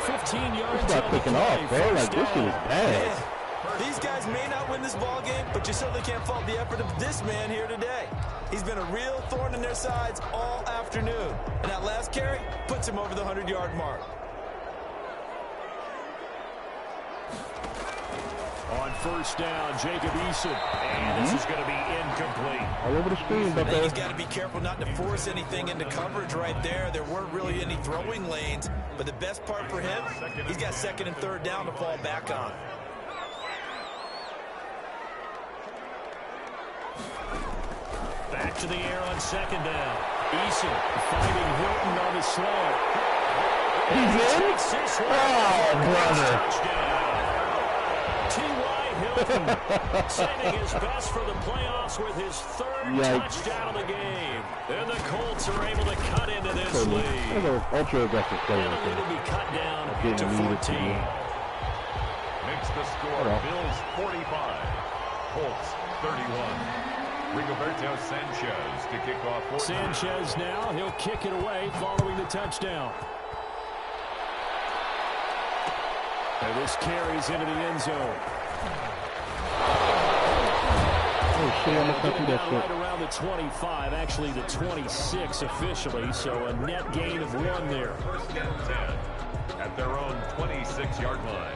15 yards. Start picking off, bro. Like, this shit is bad. These guys may not win this ball game, but you certainly can't fault the effort of this man here today. He's been a real thorn in their sides all afternoon. And that last carry puts him over the 100-yard mark. On 1st down, Jacob Eason. And this is going to be incomplete. All over the screen, but He's got to be careful not to force anything into coverage right there. There weren't really any throwing lanes. But the best part for him, he's got 2nd and 3rd down to fall back on. Back to the air on 2nd down. Eason finding Hilton on the slant. he's in? Oh, brother. T.Y. Hilton saving his best for the playoffs with his 3rd touchdown of the game. And the Colts are able to cut into this lead. That's an ultra-aggressive play. And the lead will be cut down to 14. Makes the score Bills 45, Colts 31. Rigoberto Sanchez to kick off. Sanchez now, he'll kick it away following the touchdown. And this carries into the end zone. Oh, shit. I'm gonna do that shit. Right around the 25, actually the 26 officially, so a net gain of 1 there. First and 10 at their own 26-yard line.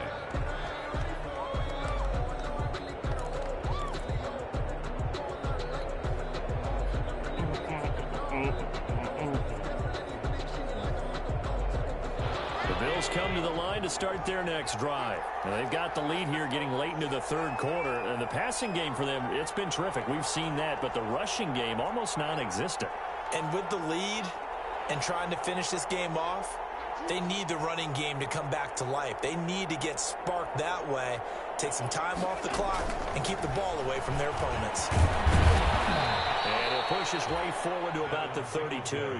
Come to the line to start their next drive. Now, they've got the lead here getting late into the third quarter, and the passing game for them, it's been terrific. We've seen that, but the rushing game almost non-existent. And with the lead and trying to finish this game off, they need the running game to come back to life. They need to get sparked that way, take some time off the clock, and keep the ball away from their opponents. And he'll push his way forward to about the 32.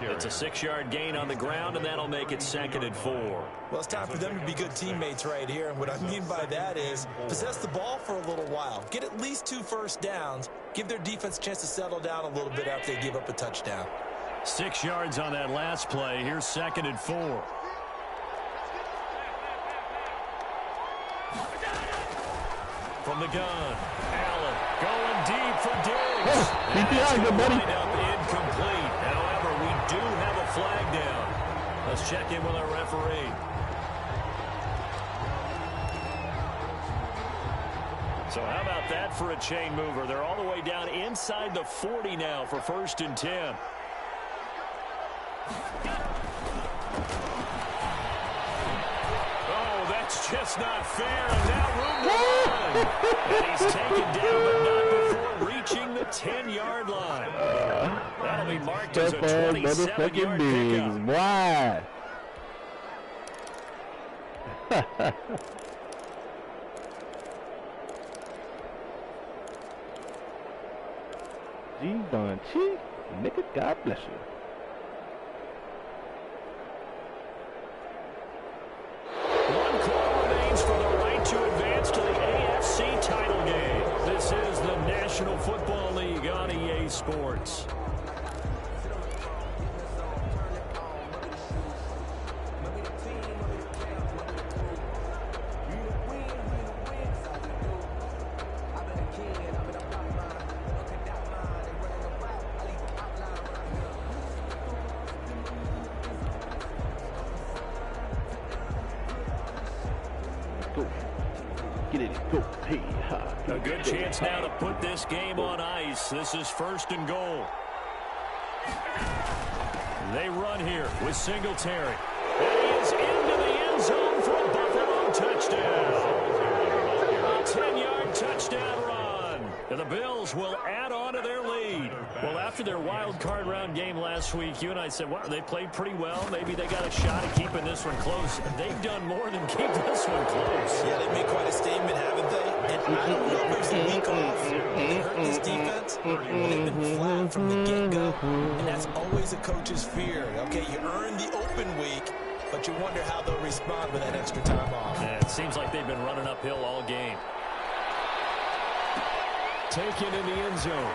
It's a 6-yard gain on the ground, and that'll make it 2nd and 4. Well, it's time for them to be good teammates right here. And what I mean by that is possess the ball for a little while. Get at least 2 first downs. Give their defense a chance to settle down a little bit after they give up a touchdown. 6 yards on that last play. Here's 2nd and 4. From the gun, Allen going deep for Diggs. PPI, good buddy. Incomplete. However, we do have a flag down. Let's check in with our referee. So how about that for a chain mover? They're all the way down inside the 40 now for 1st and 10. Oh, that's just not fair. And now room to run. And he's taken down, but not before reaching the 10-yard line. That'll be marked as a 27-yard pickup. Why? G-Bunchie, nigga, God bless you. One call remains for the right to advance to the AFC title game. This is the National Football League on EA Sports. A good chance now to put this game on ice. This is 1st and goal. They run here with Singletary. And he is into the end zone for a Buffalo touchdown. A 10-yard touchdown run. And the Bills will add on to their lead. Well, after their wild card round game last week, you and I said, well, they played pretty well. Maybe they got a shot at keeping this one close. They've done more than keep this one close. Yeah, they made quite a statement, haven't they? And I don't know if it was a week off. They hurt this defense. They've been flat from the get-go. And that's always a coach's fear. Okay, you earn the open week, but you wonder how they'll respond with that extra time off. Yeah, it seems like they've been running uphill all game. Taken in the end zone.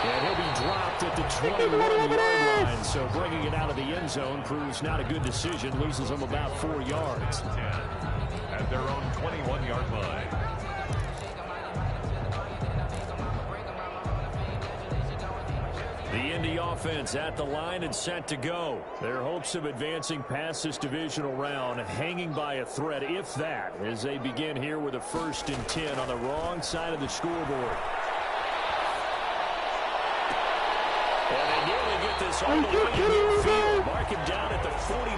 And he'll be dropped at the 21-yard line. So bringing it out of the end zone proves not a good decision. Loses them about 4 yards. 10 at their own 21-yard line. The Indy offense at the line and set to go. Their hopes of advancing past this divisional round hanging by a thread, if that, as they begin here with a 1st and 10 on the wrong side of the scoreboard. And they nearly get this all the way to midfield. Mark him down at the 49.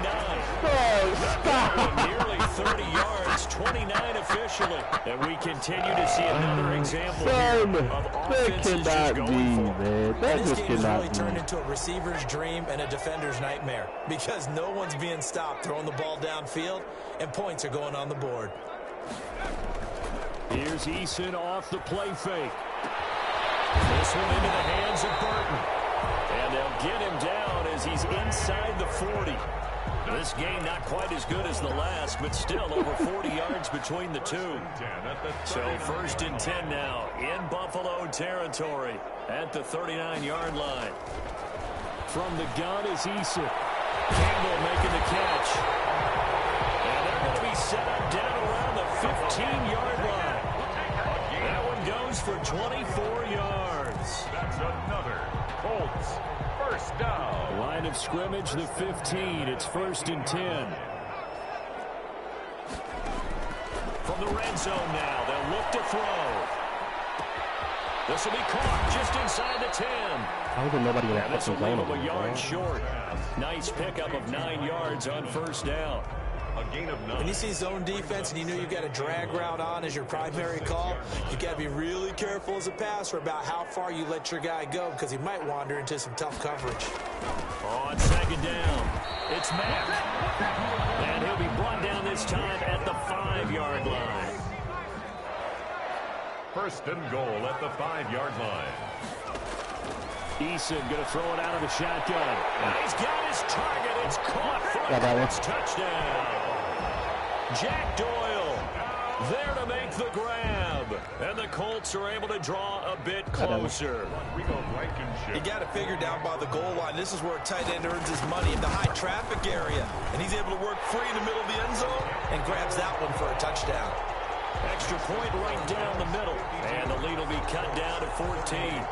Oh, stop. Nearly 30 yards, 29 officially. And we continue to see another example here of offenses just going for it. This game has really turned into a receiver's dream and a defender's nightmare because no one's being stopped throwing the ball downfield, and points are going on the board. Here's Eason off the play fake. This one into the hands of Burton. And they'll get him down as he's inside the 40. This game not quite as good as the last, but still over 40 yards between the two. So 1st and 10 now in Buffalo territory at the 39-yard line. From the gun is Eason. Campbell making the catch. And they're going to be set up down around the 15-yard line. for 24 yards. That's another Colts first down. Line of scrimmage, the 15. It's 1st and 10. From the red zone now, they'll look to throw. This will be caught just inside the 10. How is there nobody in that This will fucking leave zone? him a yard short. Nice pickup of 9 yards on 1st down. A gain of 9. When you see zone defense and you know you've got a drag route on as your primary call, you've got to be really careful as a passer about how far you let your guy go because he might wander into some tough coverage. On 2nd down, it's Mack. And he'll be brought down this time at the 5-yard line. 1st and goal at the 5-yard line. Eason going to throw it out of the shotgun. And he's got his target. It's caught for a Colts touchdown. Jack Doyle there to make the grab. And the Colts are able to draw a bit closer. You got to figure down by the goal line. This is where a tight end earns his money in the high traffic area. And he's able to work free in the middle of the end zone and grabs that one for a touchdown. Extra point right down the middle. And the lead will be cut down to 14.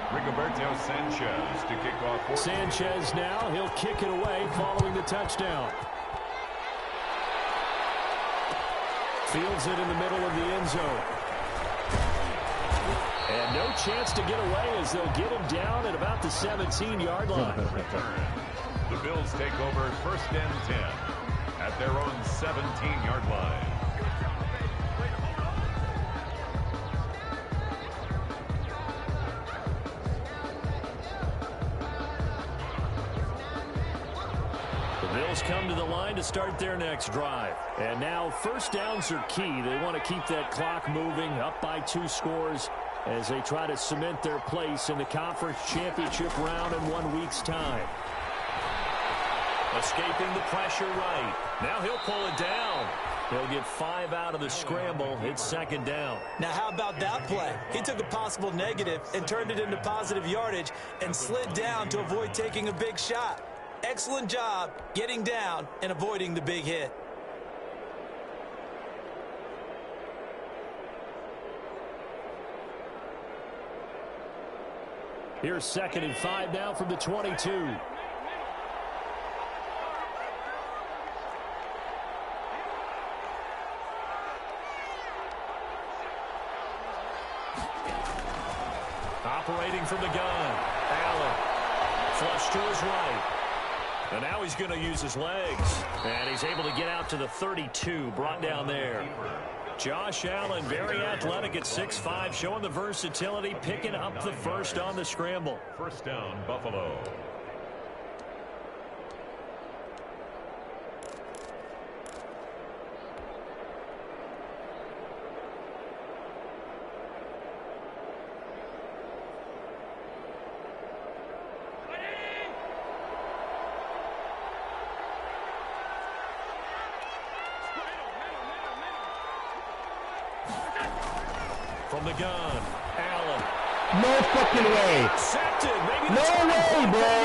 Rigoberto Sanchez to kick off. Sanchez now, he'll kick it away following the touchdown. Fields it in the middle of the end zone. And no chance to get away as they'll get him down at about the 17-yard line. The Bills take over 1st and 10 at their own 17-yard line. Bills come to the line to start their next drive. And now 1st downs are key. They want to keep that clock moving, up by 2 scores as they try to cement their place in the conference championship round in 1 week's time. Escaping the pressure right. Now he'll pull it down. He'll get 5 out of the scramble. It's 2nd down. Now, how about that play? He took a possible negative and turned it into positive yardage and slid down to avoid taking a big shot. Excellent job getting down and avoiding the big hit. Here's 2nd and 5 now from the 22. Operating from the gun. Allen. Flush to his right. And now he's going to use his legs. And he's able to get out to the 32, brought down there. Josh Allen, very athletic at 6'5", showing the versatility, picking up the 1st on the scramble. 1st down, Buffalo. From the gun, Allen. No fucking way. Accepted. Maybe No way, bro.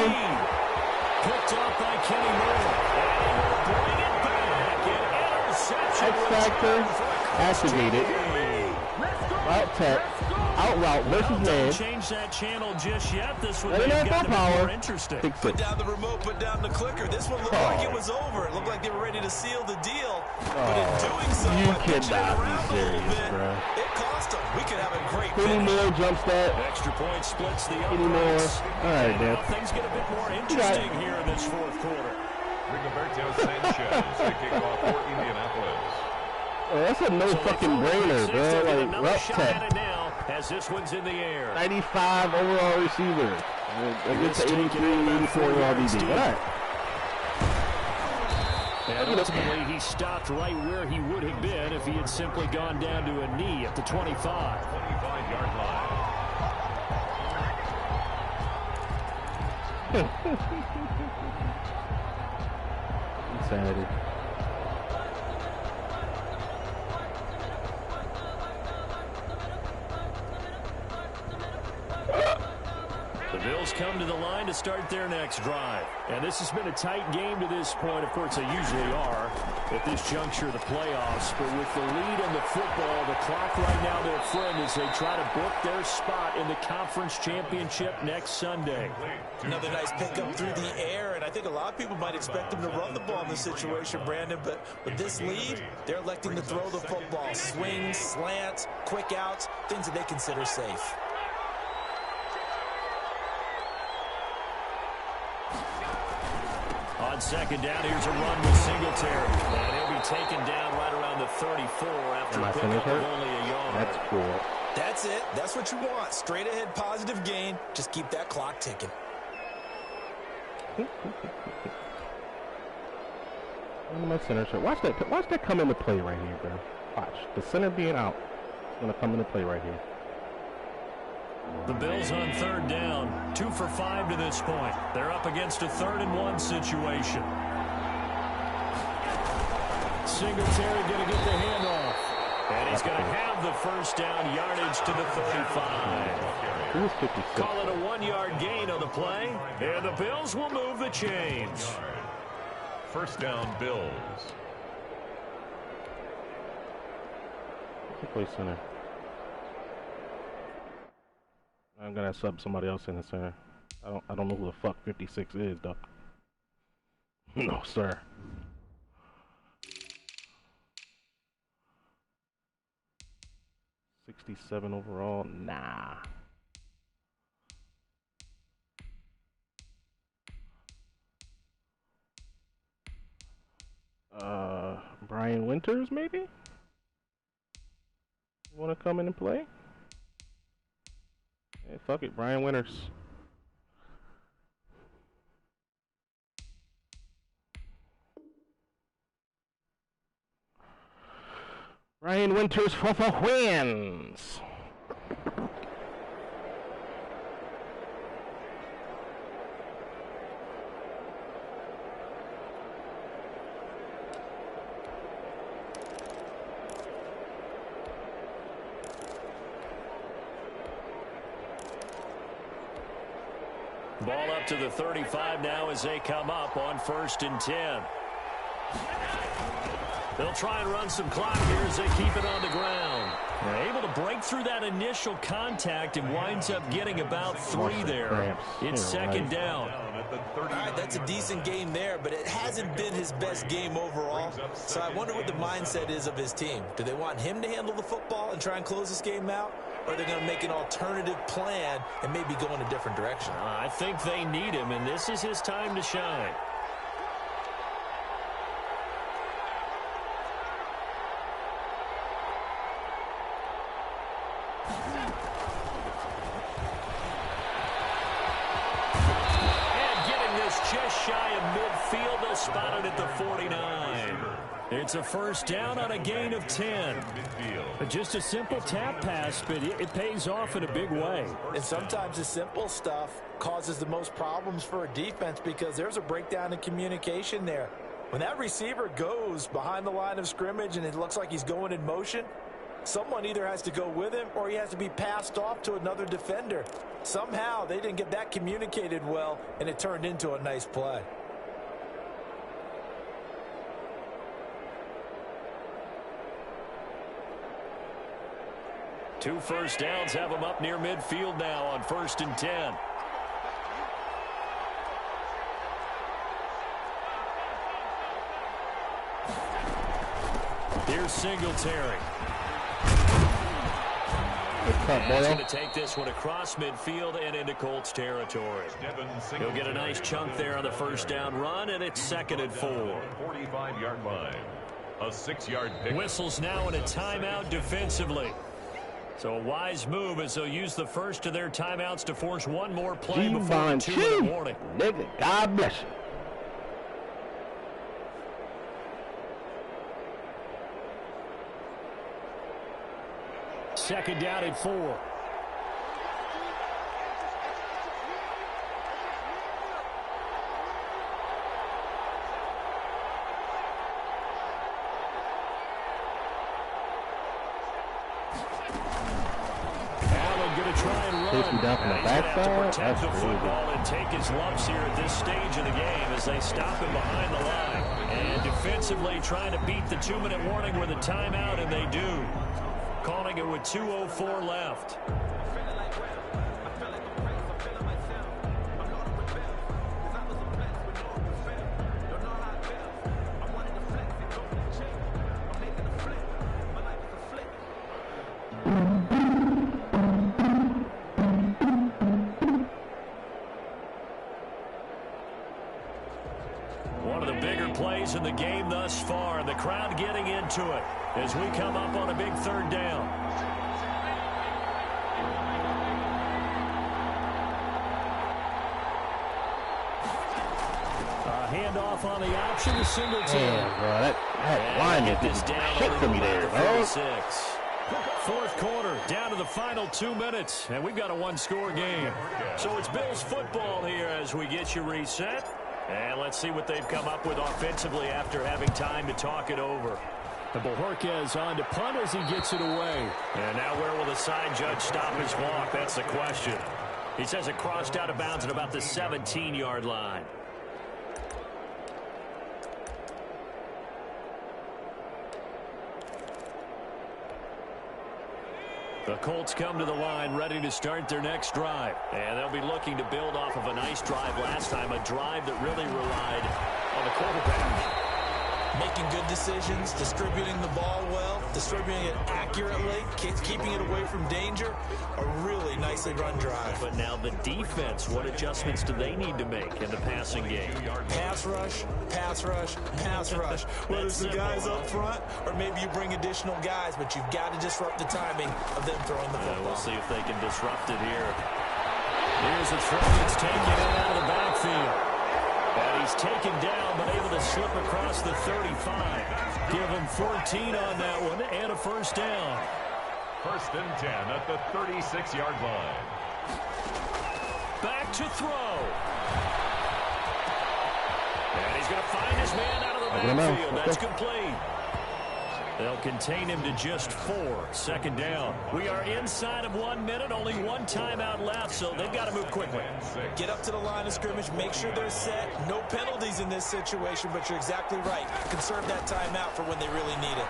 Picked up by Kenny Moore. And will bring it back. An interception. X factor activated. Route tech. Out route versus man. Don't change that channel just yet. This one Let may have it got go, to be power. more interesting. Fix Put it. down the remote, put down the clicker. This one looked like it was over. It looked like they were ready to seal the deal. But in doing so, You by pitching it cannot be around a little serious, bit, bro. it cost them. We could have a great Kenny finish. Moore jump start. Extra point splits the Kenny Moore. uprights. All right, man. Now things get a bit more interesting here in this 4th quarter. Rigoberto Sanchez to kick off for Indianapolis. Oh, that's a no fucking brainer, bro. Like, route tech. As this one's in the air. 95 overall receiver. Against the 83, 84 overall DB. All right. And ultimately, he stopped right where he would have been if he had simply gone down to a knee at the 25. 25-yard line. Insanity. The Bills come to the line to start their next drive. And this has been a tight game to this point. Of course, they usually are at this juncture of the playoffs. But with the lead in the football, the clock right now their friend as they try to book their spot in the conference championship next Sunday. Another nice pickup through the air, and I think a lot of people might expect them to run the ball in this situation, Brandon. But with this lead, they're electing to throw the football. Swings, slants, quick outs, things that they consider safe. On second down, here's a run with Singletary. And he'll be taken down right around the 34 after a pickup of only a yard. That's cool. That's it. That's what you want. Straight ahead positive gain. Just keep that clock ticking. My center shirt. Watch that come into play right here, bro. Watch. The center being out. It's going to come into play right here. The Bills on third down, 2 for 5 to this point. They're up against a 3rd-and-1 situation. Singletary going to get the handoff. And he's going to have the first down yardage to the 35. Call it a 1-yard gain on the play. And the Bills will move the chains. First down, Bills. Play center. I'm gonna sub somebody else in the center. I don't know who the fuck 56 is though. No sir. '67 overall, nah. Brian Winters maybe? You wanna come in and play? Hey, fuck it, Brian Winters. Brian Winters for the wins. Ball up to the 35 now as they come up on 1st and 10. They'll try and run some clock here as they keep it on the ground. They're able to break through that initial contact and winds up getting about 3 there. It's 2nd down. All right, that's a decent game there, but it hasn't been his best game overall. So I wonder what the mindset is of his team. Do they want him to handle the football and try and close this game out? Or are they going to make an alternative plan and maybe go in a different direction? I think they need him, and this is his time to shine. And getting this just shy of midfield, they'll spot it at the 49. It's a first down on a gain of 10. Just a simple tap pass, but it pays off in a big way. And sometimes the simple stuff causes the most problems for a defense because there's a breakdown in communication there. When that receiver goes behind the line of scrimmage and it looks like he's going in motion, someone either has to go with him or he has to be passed off to another defender. Somehow they didn't get that communicated well, and it turned into a nice play. Two first downs have them up near midfield now on 1st and 10. Here's Singletary. He's going to take this one across midfield and into Colts territory. He'll get a nice chunk there on the first down run, and it's 2nd and 4. 45-yard line. A 6-yard pick. Whistles now in a timeout defensively. So a wise move as they'll use the first of their timeouts to force one more play before the 2 in the morning. Nigga, God bless you. Second down at 4. going to try and run. Takes me down from the backside. Protect the football and take his lumps here at this stage of the game as they stop him behind the line. And defensively trying to beat the 2-minute warning with a timeout, and they do. Calling it with 2:04 left. One of the bigger plays in the game thus far, and the crowd getting into it as we come up on a big 3rd down. A handoff on the option to Singleton. Yeah, bro, that line is getting shit from there, bro. 4th quarter, down to the final 2 minutes, and we've got a 1-score game. So it's Bills football here as we get you reset. And let's see what they've come up with offensively after having time to talk it over. The Bojorquez on to punt as he gets it away. And now where will the side judge stop his walk? That's the question. He says it crossed out of bounds at about the 17-yard line. The Colts come to the line ready to start their next drive. And they'll be looking to build off of a nice drive last time, a drive that really relied on the quarterback. Making good decisions, distributing the ball well, distributing it accurately, keeping it away from danger. A really nicely run drive. But now the defense, what adjustments do they need to make in the passing game? Pass rush, pass rush, pass rush. Whether it's the guys up front or maybe you bring additional guys, but you've got to disrupt the timing of them throwing the football. We'll see if they can disrupt it here. Here's a throw that's taken in out of the backfield. And he's taken down, but able to slip across the 35. Give him 14 on that one and a 1st down. 1st and 10 at the 36-yard line. Back to throw. And he's going to find his man out of the backfield. That's complete. They'll contain him to just 4. 2nd down. We are inside of 1 minute. Only one timeout left, so they've got to move quickly. Get up to the line of scrimmage. Make sure they're set. No penalties in this situation, but you're exactly right. Conserve that timeout for when they really need it.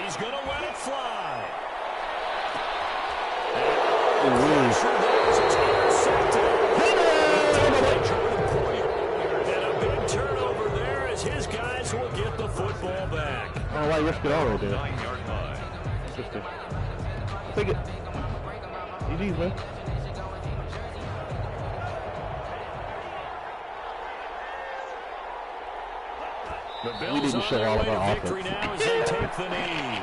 He's going to let it fly. His guys will get the football back. Oh, why risk it all right there? 9-yard line. Take it. GG's, man. The Bills on their way to victory now as they take the knee.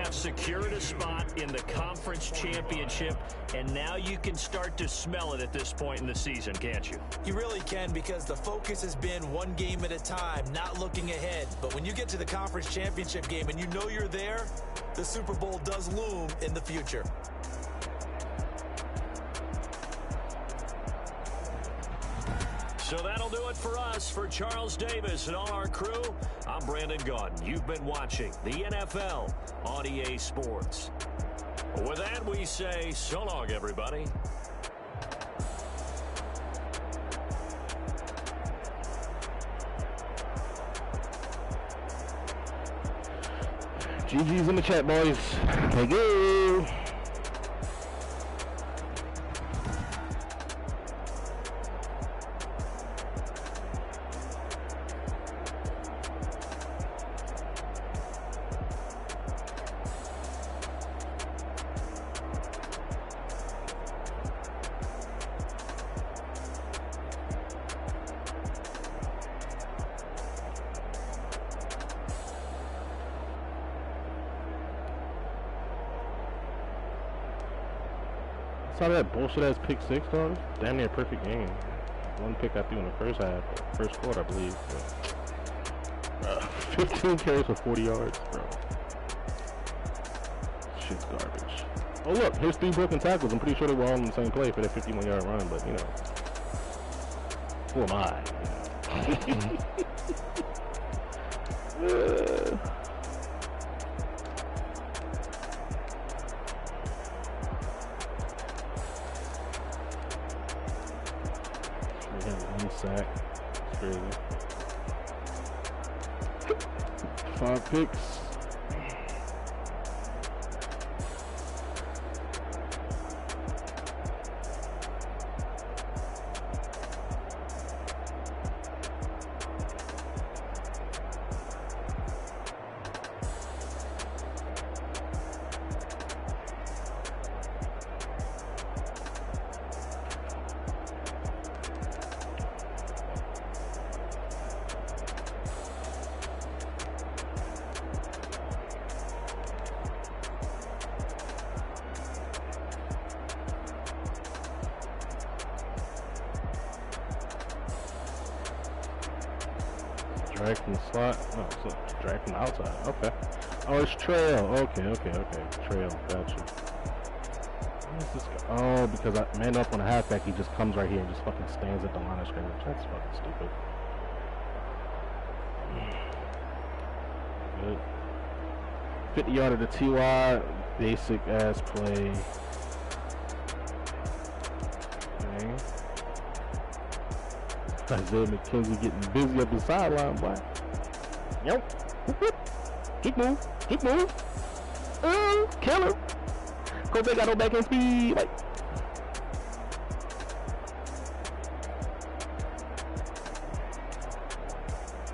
Secured a spot in the conference championship, and now you can start to smell it at this point in the season, can't you? You really can, because the focus has been one game at a time, not looking ahead. But when you get to the conference championship game and you know you're there, the Super Bowl does loom in the future. So that'll do it for us. For Charles Davis and all our crew, I'm Brandon Gaudin. You've been watching the NFL on EA Sports. With that, we say so long, everybody. GG's in the chat, boys. Thank you. Outside of that bullshit-ass pick 6, dog, damn near a perfect game. One pick I threw in the first half, first quarter, I believe. But, 15 carries for 40 yards, bro. Shit's garbage. Oh, look, here's 3 broken tackles. I'm pretty sure they were all in the same play for that 51-yard run, but, you know. Who am I? You know? Sack. It's crazy. 5 picks. Drag from the slot? No, it's drag from the outside. Okay. Oh, it's trail. Okay. Trail. Gotcha. What is this guy? Oh, because I man up on a halfback, he just comes right here and just fucking stands at the line of scrimmage. That's fucking stupid. Good. 50 yard of the TY. Basic ass play. Okay. Isaiah McKenzie getting busy up the sideline, boy. Yep. Kick move. Kill him. Kobe got no backhand speed. Wait.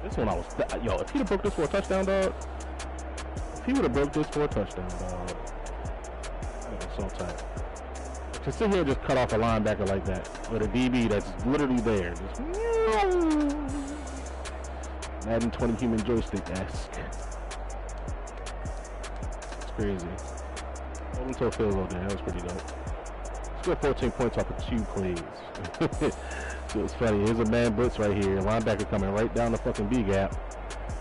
This one I was... Yo, if he'd have broke this for a touchdown, dog. If he would have broke this for a touchdown, dog. That was so tight. To sit here and just cut off a linebacker like that with a DB that's literally there. Just Madden 20 human joystick-esque. It's crazy. Hold until field goal there. That was pretty dope. Scored 14 points off of 2 plays. So it's funny. Here's a man blitz right here. Linebacker coming right down the fucking B gap.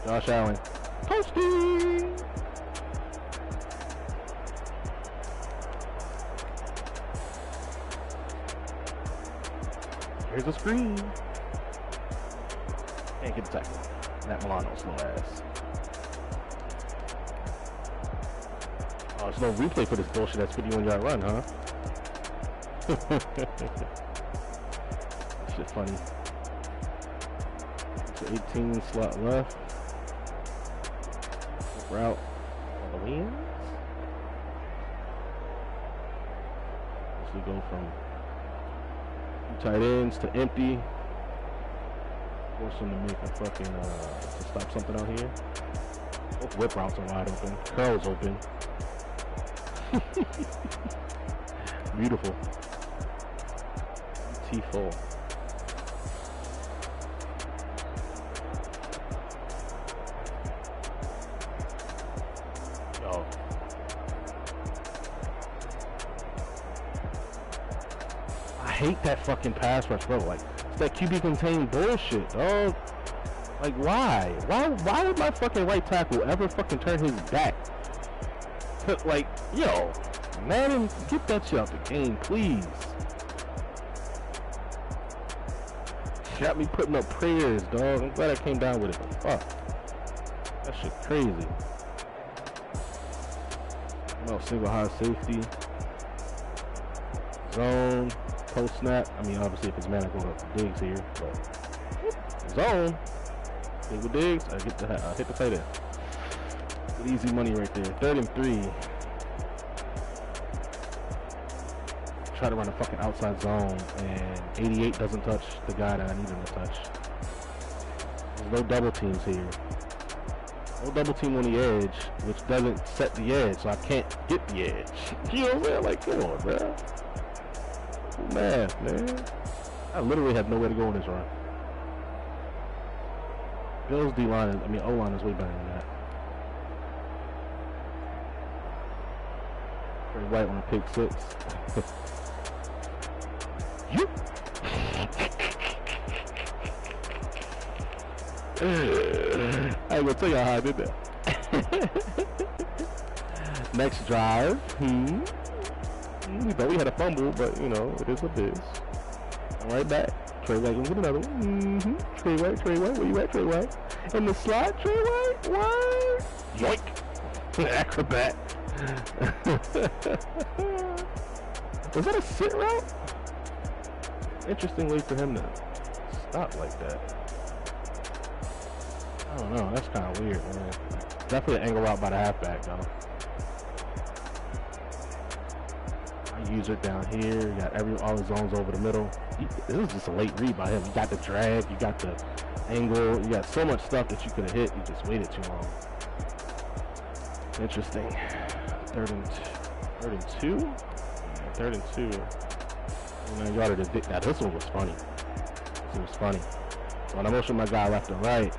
Josh Allen. Toasty! Here's a screen. Can't get the tackle. Matt Milano, slow ass. Oh, there's no replay for this bullshit. That's 51-yard run, huh? Shit funny. It's 18 slot left. Route on the wings. As we go from tight ends to empty. Force them to make a fucking to stop something out here. Both whip routes are wide open. Curl's open. Beautiful. T4. Yo. I hate that fucking pass rush, bro. Like, it's that QB contained bullshit, dog. Like, why? Why would my fucking right tackle ever fucking turn his back? Like, yo, man, get that shit out the game, please. Got me putting up prayers, dog. I'm glad I came down with it, but fuck. That shit crazy. No single high safety. Zone. Post snap. I mean, obviously, if it's man, I go up Diggs here, but zone. Big with Diggs. I hit the tight end. Good easy money right there. 3rd and 3. Try to run a fucking outside zone, and 88 doesn't touch the guy that I need him to touch. There's no double teams here. No double team on the edge, which doesn't set the edge, so I can't get the edge. You know what I'm saying? Like, come on, bro. Math, man. I literally have nowhere to go in this run. Bills D-line, O-line is way better than that. Very White on a pick 6. You. I ain't gonna tell y'all how I did that. Next drive. We thought we had a fumble, but you know, it is what it is. Right back. Trey White with another one. Trey White, where you at, Trey White? In the slot, Trey White? What? Yoink! Acrobat. Was that a sit route? Interesting way for him to stop like that. I don't know, that's kind of weird, man. Definitely an angle route by the halfback, though. I use it down here. You got all the zones over the middle. This was just a late read by him. You got the drag, you got the angle, you got so much stuff that you could have hit. You just waited too long. Interesting. Third and two. Yeah, 3rd and 2. And then yarded it. Now this one was funny. When I motion my guy left and right,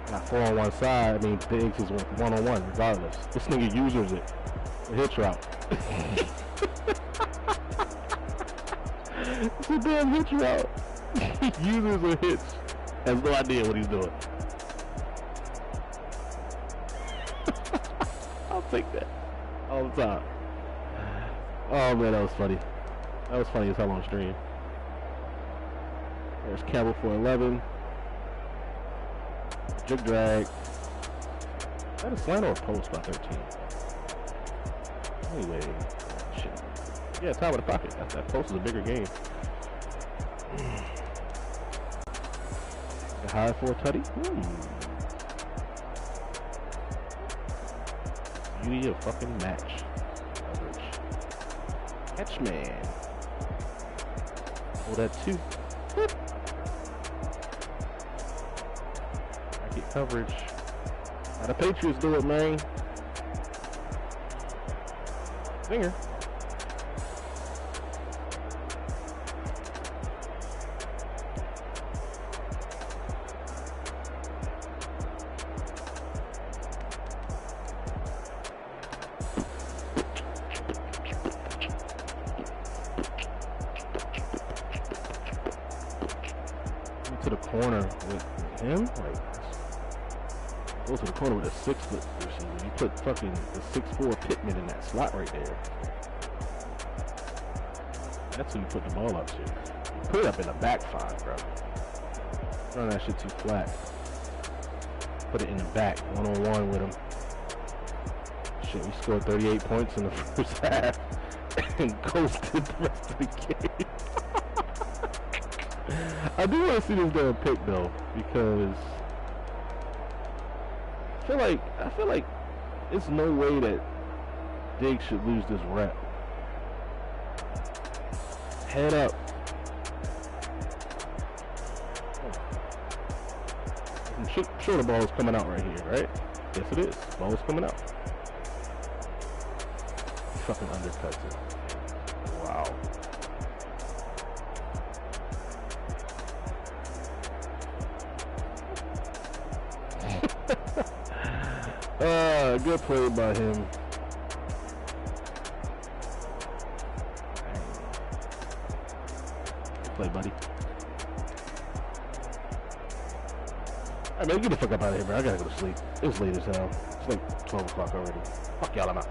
got 4 on one side. I mean, Diggs is 1-on-1 regardless. This nigga uses it. A hitch route. It's a damn hitch route. He uses a hitch. Has no idea what he's doing. I'll take that all the time. Oh man, that was funny. That was funny as hell on stream. There's Campbell for 11. Jig drag. Is that a slant or a post by 13? Anyway, shit. Yeah, top of the pocket. That post is a bigger game. High for a tutty. Beauty of fucking match. Coverage. Catch man. Hold that 2. I get coverage. How the Patriots do it, man. Finger. To the corner with him, like go to the corner with a 6-foot receiver. You put fucking the 6'4" Pittman in that slot right there. That's who you put the ball up to. You put it up in the back 5, bro. Run that shit too flat. Put it in the back, 1-on-1 with him. Shit, we scored 38 points in the first half and coasted the rest of the game. I do want to see this damn pick though, because I feel like there's no way that Diggs should lose this rep. Head up. Sure, the ball is coming out right here, right? Yes, it is. The ball is coming out. Fucking undercuts it. Wow. Good play by him. Good play, buddy. Alright, man, get the fuck up out of here, bro. I gotta go to sleep. It was late as hell. It's like 12 o'clock already. Fuck y'all, I'm out.